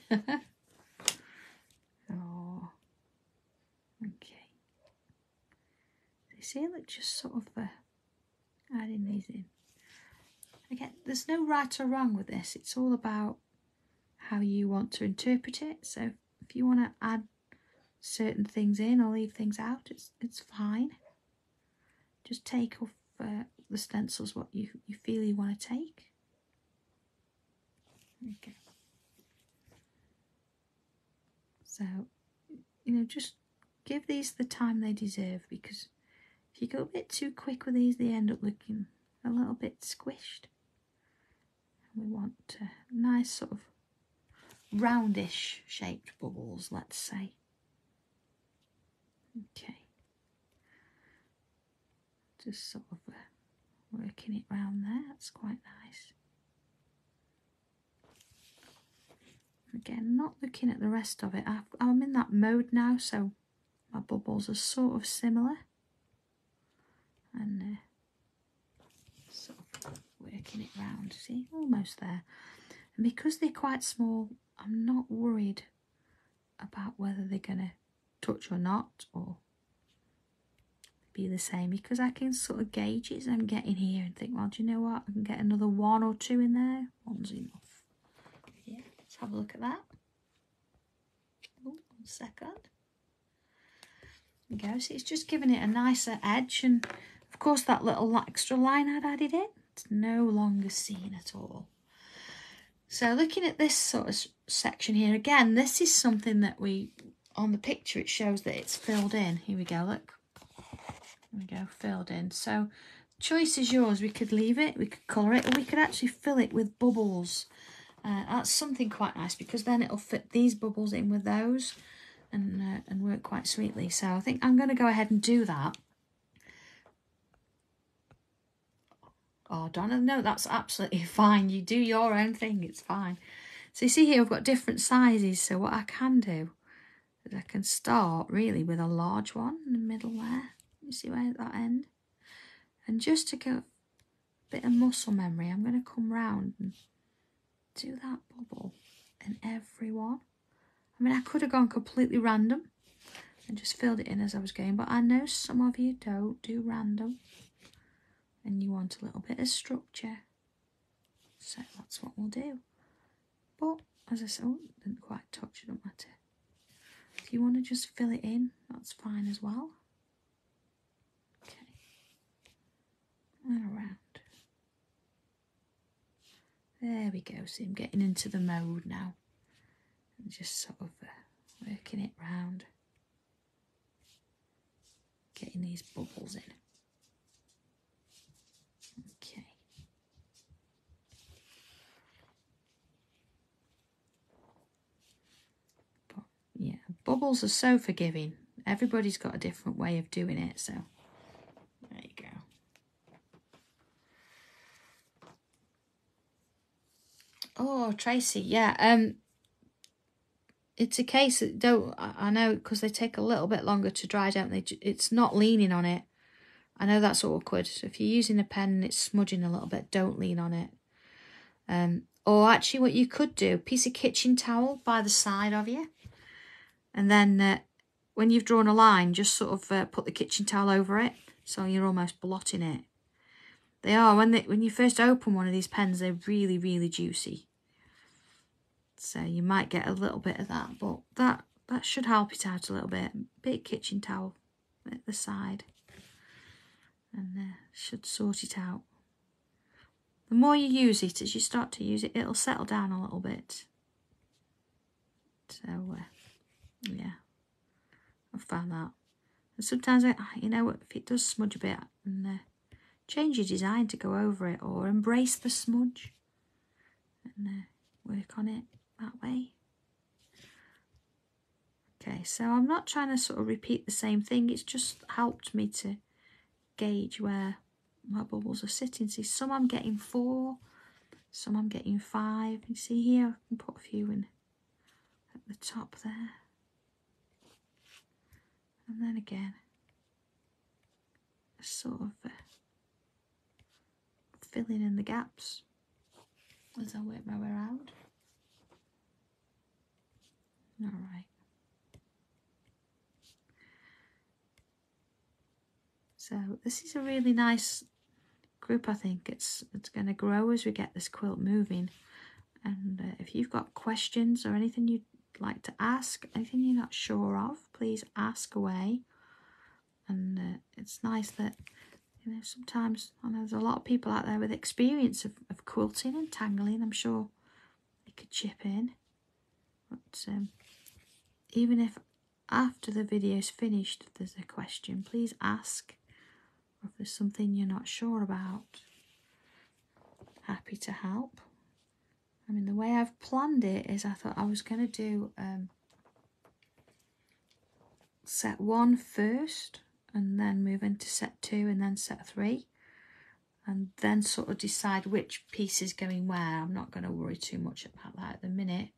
Oh, okay. You see, look, just sort of adding these in. Again, there's no right or wrong with this. It's all about how you want to interpret it. So if you want to add certain things in or leave things out, it's fine. Just take off the stencils what you feel you want to take. Okay. So, you know, just give these the time they deserve, because if you go a bit too quick with these, they end up looking a little bit squished. And we want nice sort of roundish shaped bubbles, let's say. Okay. Just sort of working it round there, that's quite nice. Again, not looking at the rest of it. I'm in that mode now, so my bubbles are sort of similar. And sort of working it round, see, almost there. And because they're quite small, I'm not worried about whether they're going to touch or not, or be the same, because I can sort of gauge it as I'm getting here and think, well, do you know what? I can get another 1 or 2 in there. 1's enough. Yeah, let's have a look at that. Oh, 1 second. There we go. So it's just giving it a nicer edge, and of course that little extra line I'd added in, it's no longer seen at all. So looking at this sort of section here, again, this is something that on the picture it shows that it's filled in. Here we go, look. There we go, filled in. So choice is yours. We could leave it, we could colour it, or we could actually fill it with bubbles. That's something quite nice, because then it'll fit these bubbles in with those and work quite sweetly. So I think I'm going to go ahead and do that. Oh, Donna, no, that's absolutely fine. You do your own thing, it's fine. So you see here I've got different sizes, so what I can do is I can start really with a large one in the middle there. You see where at that end? And just to get a bit of muscle memory, I'm going to come round and do that bubble in every one. I mean, I could have gone completely random and just filled it in as I was going, but I know some of you don't do random and you want a little bit of structure. So that's what we'll do. But as I said, oh, didn't quite touch, it don't matter. If you want to just fill it in, that's fine as well. And around. There we go. So I'm getting into the mode now. And just sort of working it round. Getting these bubbles in. Okay. But yeah, bubbles are so forgiving. Everybody's got a different way of doing it, so there you go. Oh, Tracy, yeah. It's a case that I know, because they take a little bit longer to dry, don't they? It's not leaning on it. I know that's awkward. So if you're using a pen and it's smudging a little bit, don't lean on it. Or actually what you could do, a piece of kitchen towel by the side of you. And then when you've drawn a line, just sort of put the kitchen towel over it. So you're almost blotting it. They are, when you first open one of these pens, they're really, really juicy. So you might get a little bit of that, but that should help it out a little bit. Bit of kitchen towel at the side. And should sort it out. The more you use it, as you start to use it, it'll settle down a little bit. So, yeah, I've found that. And sometimes, you know, if it does smudge a bit, and change your design to go over it, or embrace the smudge and work on it that way. Okay, so I'm not trying to sort of repeat the same thing. It's just helped me to gauge where my bubbles are sitting. See, some I'm getting 4, some I'm getting 5. You see here, I can put a few in at the top there. And then again, sort of filling in the gaps as I work my way around. All right. So this is a really nice group. I think it's going to grow as we get this quilt moving. And if you've got questions or anything you'd like to ask, anything you're not sure of, please ask away. And it's nice that, you know, sometimes I know there's a lot of people out there with experience of quilting and tangling. I'm sure they could chip in. But even if after the video's finished if there's a question, please ask. Or if there's something you're not sure about, happy to help. I mean, the way I've planned it is I thought I was going to do set 1 first, and then move into set 2 and then set 3, and then sort of decide which piece is going where. I'm not going to worry too much about that at the minute.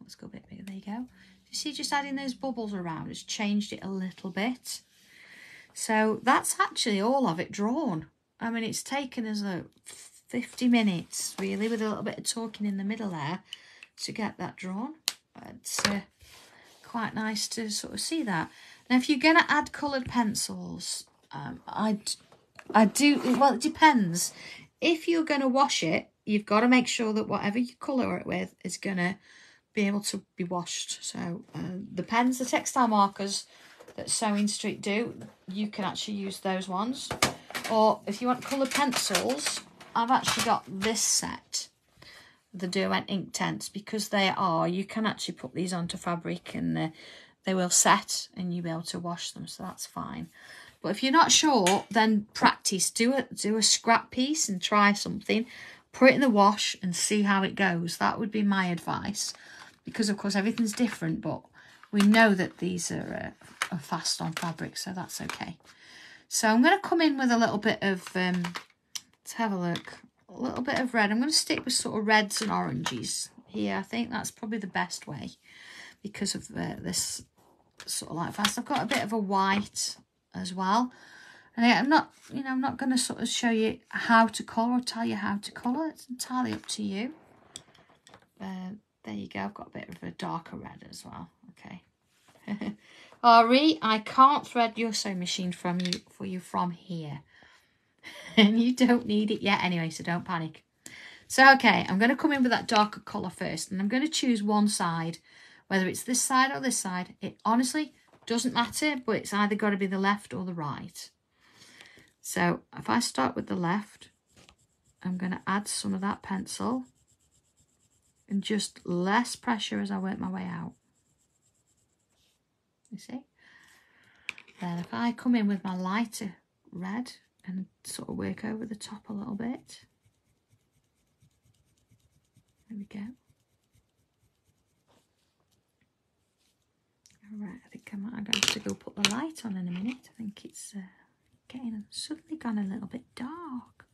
Let's go a bit bigger. There you go. You see, just adding those bubbles around has changed it a little bit. So that's actually all of it drawn. I mean, it's taken us 50 minutes really, with a little bit of talking in the middle there, to get that drawn. But quite nice to sort of see that. Now, if you're going to add coloured pencils, I do, well, it depends. If you're going to wash it, you've got to make sure that whatever you colour it with is going to be able to be washed. So the pens, the textile markers that Sewing Street do, you can actually use those ones. Or if you want coloured pencils, I've actually got this set, the Derwent Inktense, because you can actually put these onto fabric and they will set and you'll be able to wash them, so that's fine. But if you're not sure, then practice. Do a scrap piece and try something. Put it in the wash and see how it goes. That would be my advice. Because, of course, everything's different, but we know that these are fast on fabric, so that's okay. So I'm going to come in with a little bit of, let's have a look, a little bit of red. I'm going to stick with sort of reds and oranges here. I think that's probably the best way because of this sort of light fast. I've got a bit of a white as well. And I'm not, I'm not going to sort of show you how to colour or tell you how to colour. It's entirely up to you. There you go. I've got a bit of a darker red as well. Okay. Ari, I can't thread your sewing machine for you from here. And you don't need it yet anyway, so don't panic. So, okay, I'm going to come in with that darker colour first. And I'm going to choose one side. Whether it's this side or this side, it honestly doesn't matter. But it's either got to be the left or the right. So, if I start with the left, I'm going to add some of that pencil. And just less pressure as I work my way out. You see? Then if I come in with my lighter red and sort of work over the top a little bit. There we go. Alright, I think I'm going to have to go put the light on in a minute. I think it's suddenly gone a little bit dark.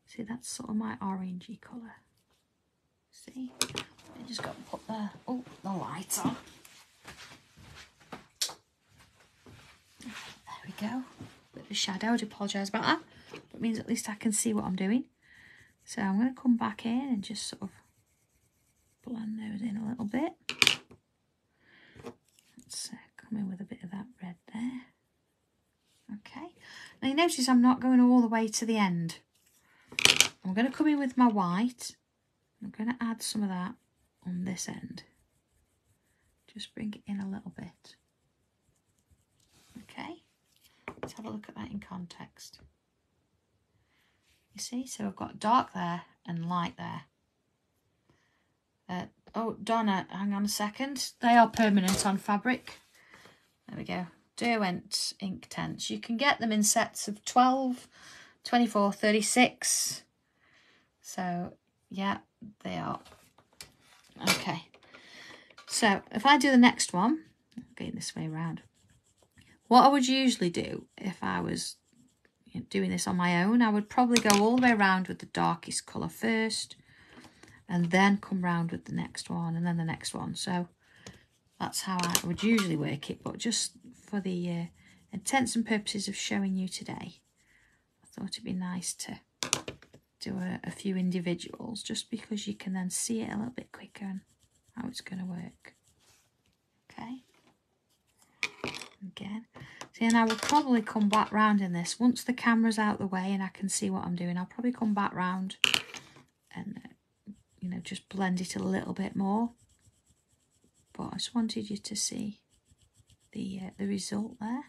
See, that's sort of my orangey colour. See? I just got to put the light on. There we go. Bit of a shadow. I'd apologise about that. But it means at least I can see what I'm doing. So I'm going to come back in and just sort of blend those in a little bit. Let's come in with a bit of that red there. Okay. Now you notice I'm not going all the way to the end. I'm going to come in with my white. I'm going to add some of that on this end. Just bring it in a little bit. Okay. Let's have a look at that in context. You see, so I've got dark there and light there. Oh, Donna, hang on a second. They are permanent on fabric. There we go. Derwent Inktense. You can get them in sets of 12, 24, 36. So, yeah, they are. Okay. So, if I do the next one, going this way around. What I would usually do if I was doing this on my own, I would probably go all the way around with the darkest colour first and then come round with the next one and then the next one. So that's how I would usually work it, but just for the intents and purposes of showing you today, I thought it'd be nice to do a few individuals just because you can then see it a little bit quicker and how it's going to work. Okay. Again. See, and I will probably come back round in this. Once the camera's out the way and I can see what I'm doing, I'll probably come back round and, just blend it a little bit more. But I just wanted you to see the result there.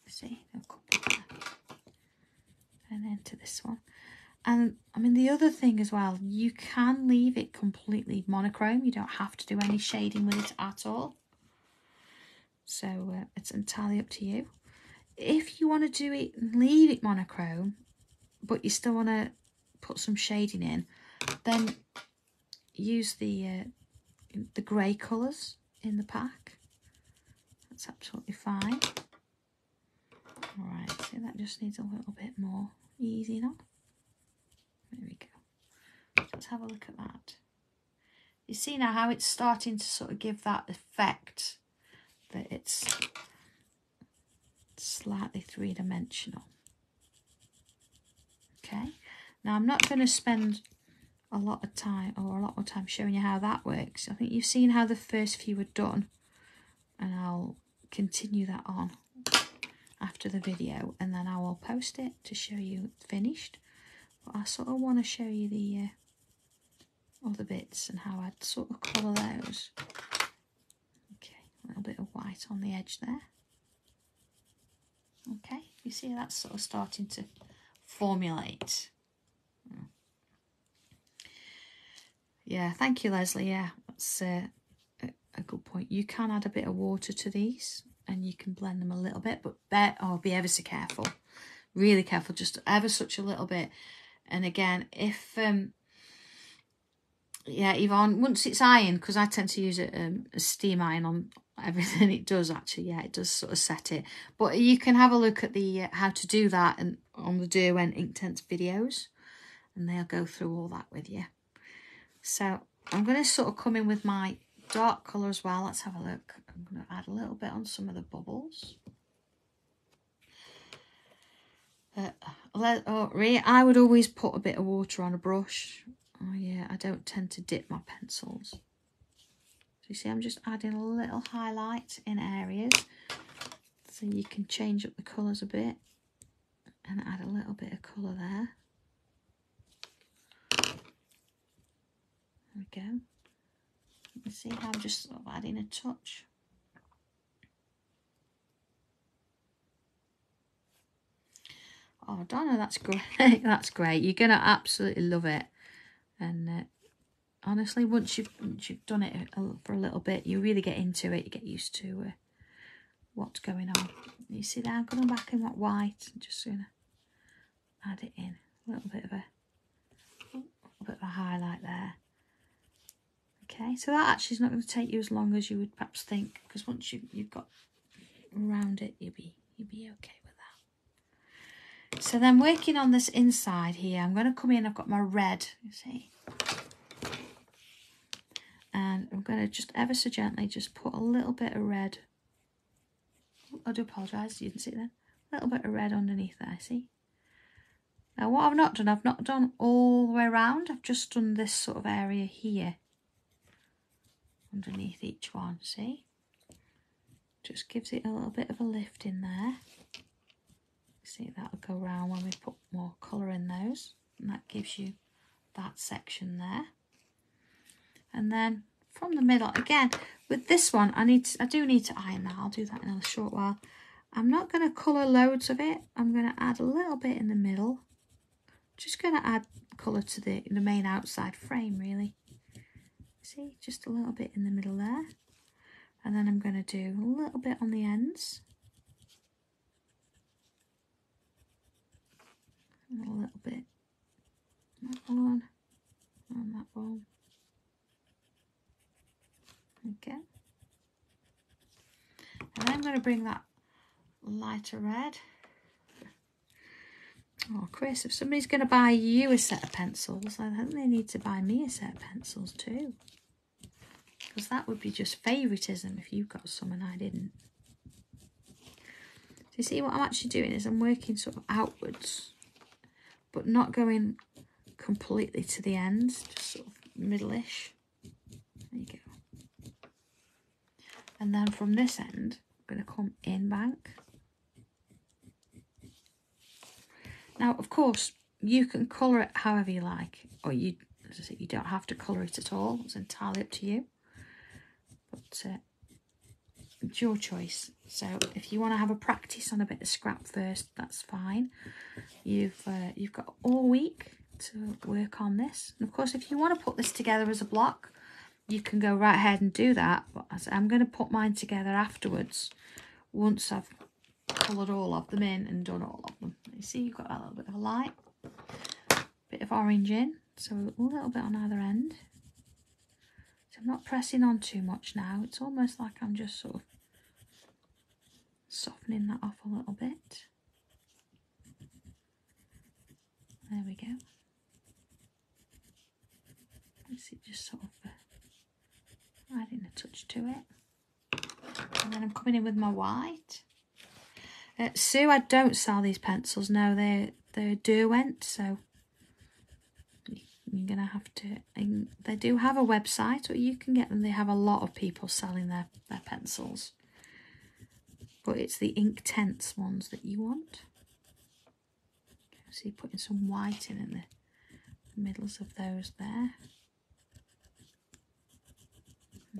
See, a couple there. And then to this one. And, I mean, the other thing as well, you can leave it completely monochrome. You don't have to do any shading with it at all. So it's entirely up to you. If you want to do it and leave it monochrome, but you still want to put some shading in, then use the grey colours in the pack. That's absolutely fine. Alright, so that just needs a little bit more easing up. There we go. Let's have a look at that. You see now how it's starting to sort of give that effect that it's slightly three-dimensional. Okay, now I'm not going to spend a lot of time, or a lot more time showing you how that works. I think you've seen how the first few were done, and I'll continue that on after the video, and then I will post it to show you it's finished. But I sort of want to show you the other bits and how I'd sort of colour those. Okay, a little bit of white on the edge there. Okay, you see that's sort of starting to formulate. Yeah, thank you, Leslie. Yeah, that's a good point. You can add a bit of water to these and you can blend them a little bit, but be ever so careful. Really careful, just ever such a little bit. And again, if yeah, Yvonne, once it's ironed, because I tend to use a steam iron on everything, it does actually, yeah, it does sort of set it. But you can have a look at the how to do that and on the Derwent Inktense videos, and they'll go through all that with you. So I'm going to sort of come in with my dark colour as well. Let's have a look. I'm going to add a little bit on some of the bubbles. I would always put a bit of water on a brush. Oh yeah, I don't tend to dip my pencils. So you see, I'm just adding a little highlight in areas, so you can change up the colours a bit and add a little bit of colour there. There we go. You can see how I'm just sort of adding a touch. Oh, Donna, that's great. That's great. You're going to absolutely love it. And honestly, once you've done it for a little bit, you really get into it. You get used to what's going on. You see there, I'm going back in that white. I'm just going to add it in. A little bit of a highlight there. Okay, so that actually is not going to take you as long as you would perhaps think, because once you've got around it, you'll be okay with that. So then working on this inside here, I'm going to come in. I've got my red, you see, and I'm going to just ever so gently just put a little bit of red. Oh, I do apologise, you didn't see that. A little bit of red underneath there, see. Now what I've not done all the way around. I've just done this sort of area here. Underneath each one, see? Just gives it a little bit of a lift in there. See, that'll go round when we put more colour in those. And that gives you that section there. And then from the middle, again, with this one, I do need to iron that. I'll do that in a short while. I'm not going to colour loads of it. I'm going to add a little bit in the middle. Just going to add colour to the main outside frame, really. See, just a little bit in the middle there. And then I'm going to do a little bit on the ends. And a little bit on that one, on that one. Okay. And then I'm going to bring that lighter red. Oh, Chris, if somebody's going to buy you a set of pencils, I think they need to buy me a set of pencils too. Because that would be just favouritism if you got some and I didn't. So you see what I'm actually doing is I'm working sort of outwards, but not going completely to the ends, just sort of middle-ish. There you go. And then from this end, I'm going to come in bank. Now, of course, you can colour it however you like, or as I said, you don't have to colour it at all. It's entirely up to you. But it's your choice. So if you want to have a practice on a bit of scrap first, that's fine. You've got all week to work on this. And of course, if you want to put this together as a block, you can go right ahead and do that. But I'm going to put mine together afterwards, once I've coloured all of them in and done all of them. You see, you've got that little bit of a light, bit of orange in, so a little bit on either end. So I'm not pressing on too much now. It's almost like I'm just sort of softening that off a little bit. There we go. Let's see, just sort of adding a touch to it. And then I'm coming in with my white. Sue, I don't sell these pencils. No, they're Derwent, so you're going to have to, and they do have a website, or you can get them. They have a lot of people selling their pencils. But it's the Inktense ones that you want. So you're putting some white in the middles of those there.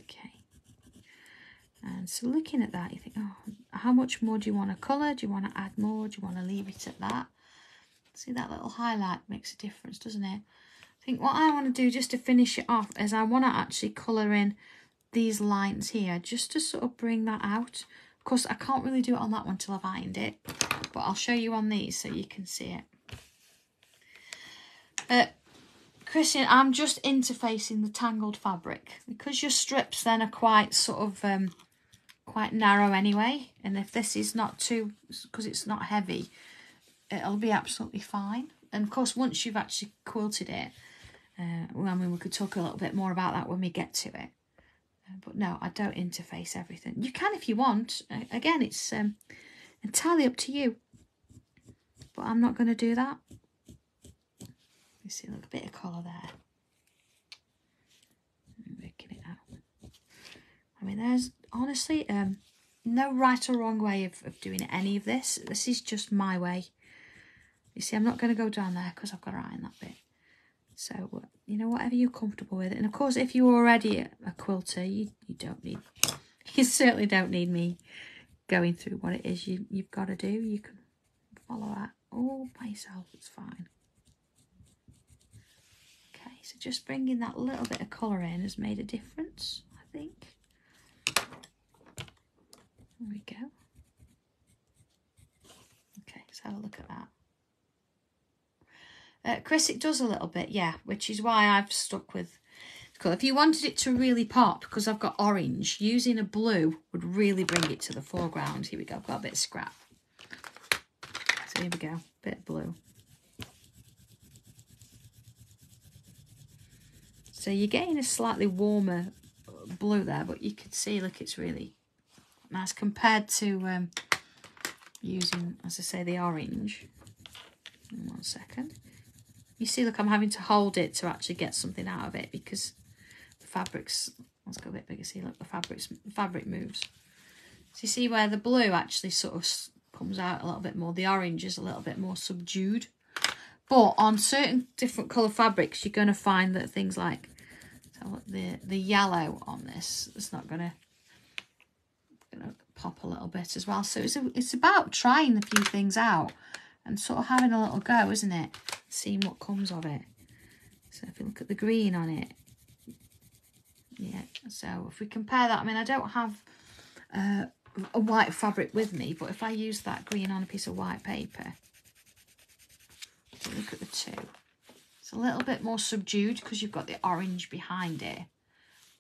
Okay. And so looking at that, you think, oh, how much more do you want to colour? Do you want to add more? Do you want to leave it at that? See, that little highlight makes a difference, doesn't it? I think what I want to do just to finish it off is I want to actually colour in these lines here just to sort of bring that out. Of course, I can't really do it on that one till I've ironed it, but I'll show you on these so you can see it. Christian, I'm just interfacing the tangled fabric because your strips then are quite sort of quite narrow anyway, and if this is not too, because it's not heavy, it'll be absolutely fine. And of course, once you've actually quilted it, well, I mean, we could talk a little bit more about that when we get to it. But no, I don't interface everything. You can if you want. Again, it's entirely up to you. But I'm not going to do that. You see, look, a bit of colour there. I'm working it out. I mean, there's honestly no right or wrong way of doing any of this. This is just my way. You see, I'm not going to go down there because I've got to iron that bit. So, you know, whatever you're comfortable with. And of course, if you're already a quilter, you don't need, you certainly don't need me going through what it is you've got to do. You can follow that all by yourself, it's fine. Okay, so just bringing that little bit of colour in has made a difference, I think. There we go. Okay, let's have a look at that. Chris, it does a little bit, yeah, which is why I've stuck with colour. If you wanted it to really pop, because I've got orange, using a blue would really bring it to the foreground. Here we go, I've got a bit of scrap. So here we go, bit of blue. So you're getting a slightly warmer blue there, but you can see, look, it's really nice compared to using, as I say, the orange. In 1 second. You see, look, I'm having to hold it to actually get something out of it because the fabric's, let's go a bit bigger, see, look, the fabric moves. So you see where the blue actually sort of comes out a little bit more, the orange is a little bit more subdued. But on certain different colour fabrics, you're going to find that things like, so the yellow on this, it's not going to pop a little bit as well. So it's about trying a few things out and sort of having a little go, isn't it? Seeing what comes of it. So if you look at the green on it, yeah, so if we compare that, I mean, I don't have a white fabric with me, but if I use that green on a piece of white paper, look at the two. It's a little bit more subdued because you've got the orange behind it.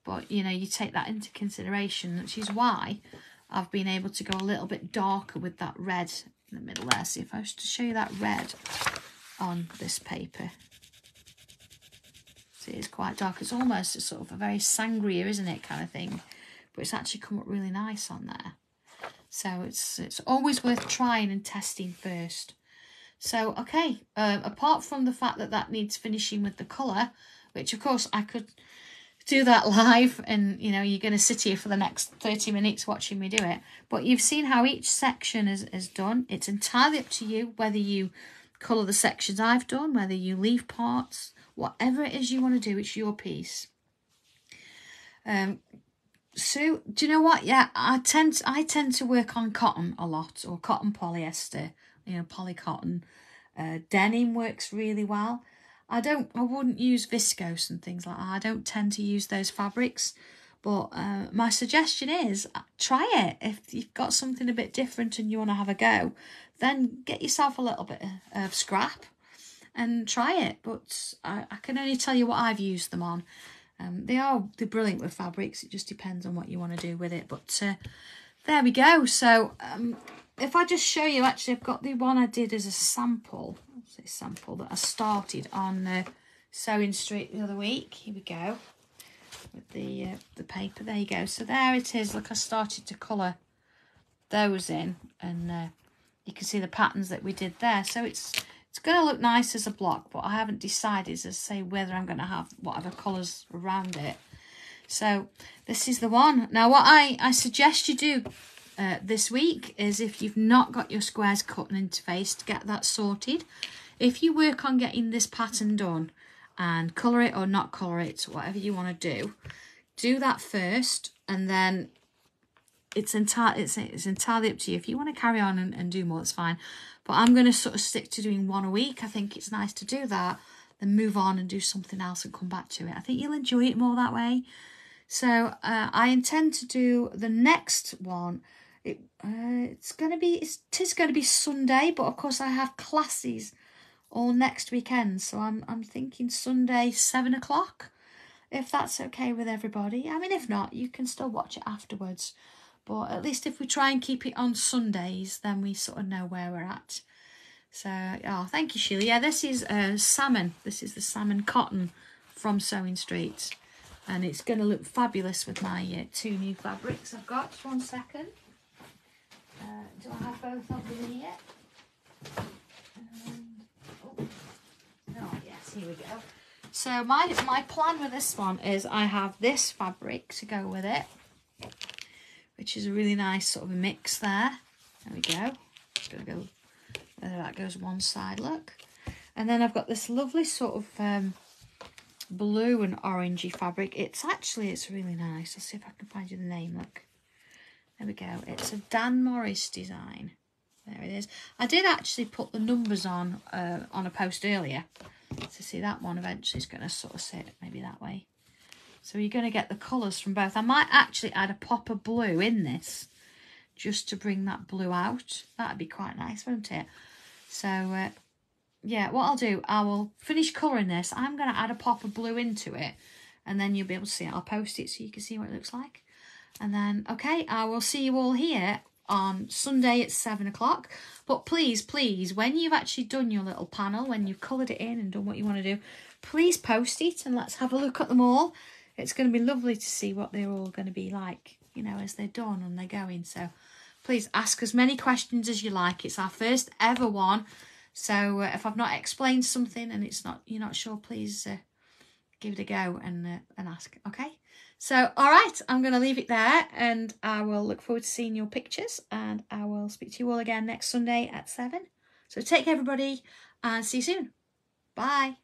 But, you know, you take that into consideration, which is why I've been able to go a little bit darker with that red in the middle there. See, if I was to show you that red on this paper. See, it's quite dark. It's almost a sort of a very sangria, isn't it, kind of thing. But it's actually come up really nice on there. So it's always worth trying and testing first. So, okay, apart from the fact that that needs finishing with the colour, which of course I could do that live and, you know, you're going to sit here for the next 30 minutes watching me do it. But you've seen how each section is done. It's entirely up to you whether you colour the sections I've done, whether you leave parts, whatever it is you want to do, it's your piece. So, do you know what? Yeah, I tend to work on cotton a lot, or cotton polyester, you know, polycotton. Denim works really well. I wouldn't use viscose and things like that. I don't tend to use those fabrics, but my suggestion is try it. If you've got something a bit different and you want to have a go, then get yourself a little bit of scrap and try it. But I can only tell you what I've used them on. They're brilliant with fabrics. It just depends on what you want to do with it. But there we go. So if I just show you, actually, I've got the one I did as a sample. Sample that I started on Sewing Street the other week. Here we go with the paper. There you go. So there it is. Look, I started to colour those in, and you can see the patterns that we did there. So it's It's going to look nice as a block, but I haven't decided, as I say, whether I'm going to have whatever colours around it. So this is the one. Now what I suggest you do this week is, if you've not got your squares cut and interfaced, get that sorted. If you work on getting this pattern done and colour it or not colour it, whatever you want to do that first, and then it's entirely up to you. If you want to carry on and do more, that's fine. But I'm going to sort of stick to doing one a week. I think it's nice to do that, then move on and do something else and come back to it. I think you'll enjoy it more that way. So I intend to do the next one. It is going to be Sunday, but of course I have classes all next weekend. So I'm thinking Sunday 7 o'clock, if that's okay with everybody. I mean, if not, you can still watch it afterwards. But at least if we try and keep it on Sundays, then we sort of know where we're at. So, oh, thank you, Sheila. Yeah, this is salmon. This is the salmon cotton from Sewing Street. And it's going to look fabulous with my 2 new fabrics I've got. 1 second. Do I have both of them here? Oh, yes, here we go. So my plan with this one is I have this fabric to go with it, which is a really nice sort of a mix there. There we go. It's going to go, whether that goes one side, look. And then I've got this lovely sort of blue and orangey fabric. It's really nice. I'll see if I can find you the name, look. There we go. It's a Dan Morris design. There it is. I did actually put the numbers on a post earlier. So see, that one eventually is going to sort of sit maybe that way. So you're going to get the colours from both. I might actually add a pop of blue in this just to bring that blue out. That'd be quite nice, wouldn't it? So, yeah, what I'll do, I will finish colouring this. I'm going to add a pop of blue into it, and then you'll be able to see it. I'll post it so you can see what it looks like. And then, okay, I will see you all here on Sunday at 7 o'clock. But please, please, when you've actually done your little panel, when you've coloured it in and done what you want to do, please post it and let's have a look at them all. It's going to be lovely to see what they're all going to be like, you know, as they're done and they're going. So please ask as many questions as you like. It's our first ever one. So if I've not explained something and you're not sure, please give it a go and ask. Okay. So, all right, I'm going to leave it there, and I will look forward to seeing your pictures, and I will speak to you all again next Sunday at 7. So take care, everybody, and see you soon. Bye.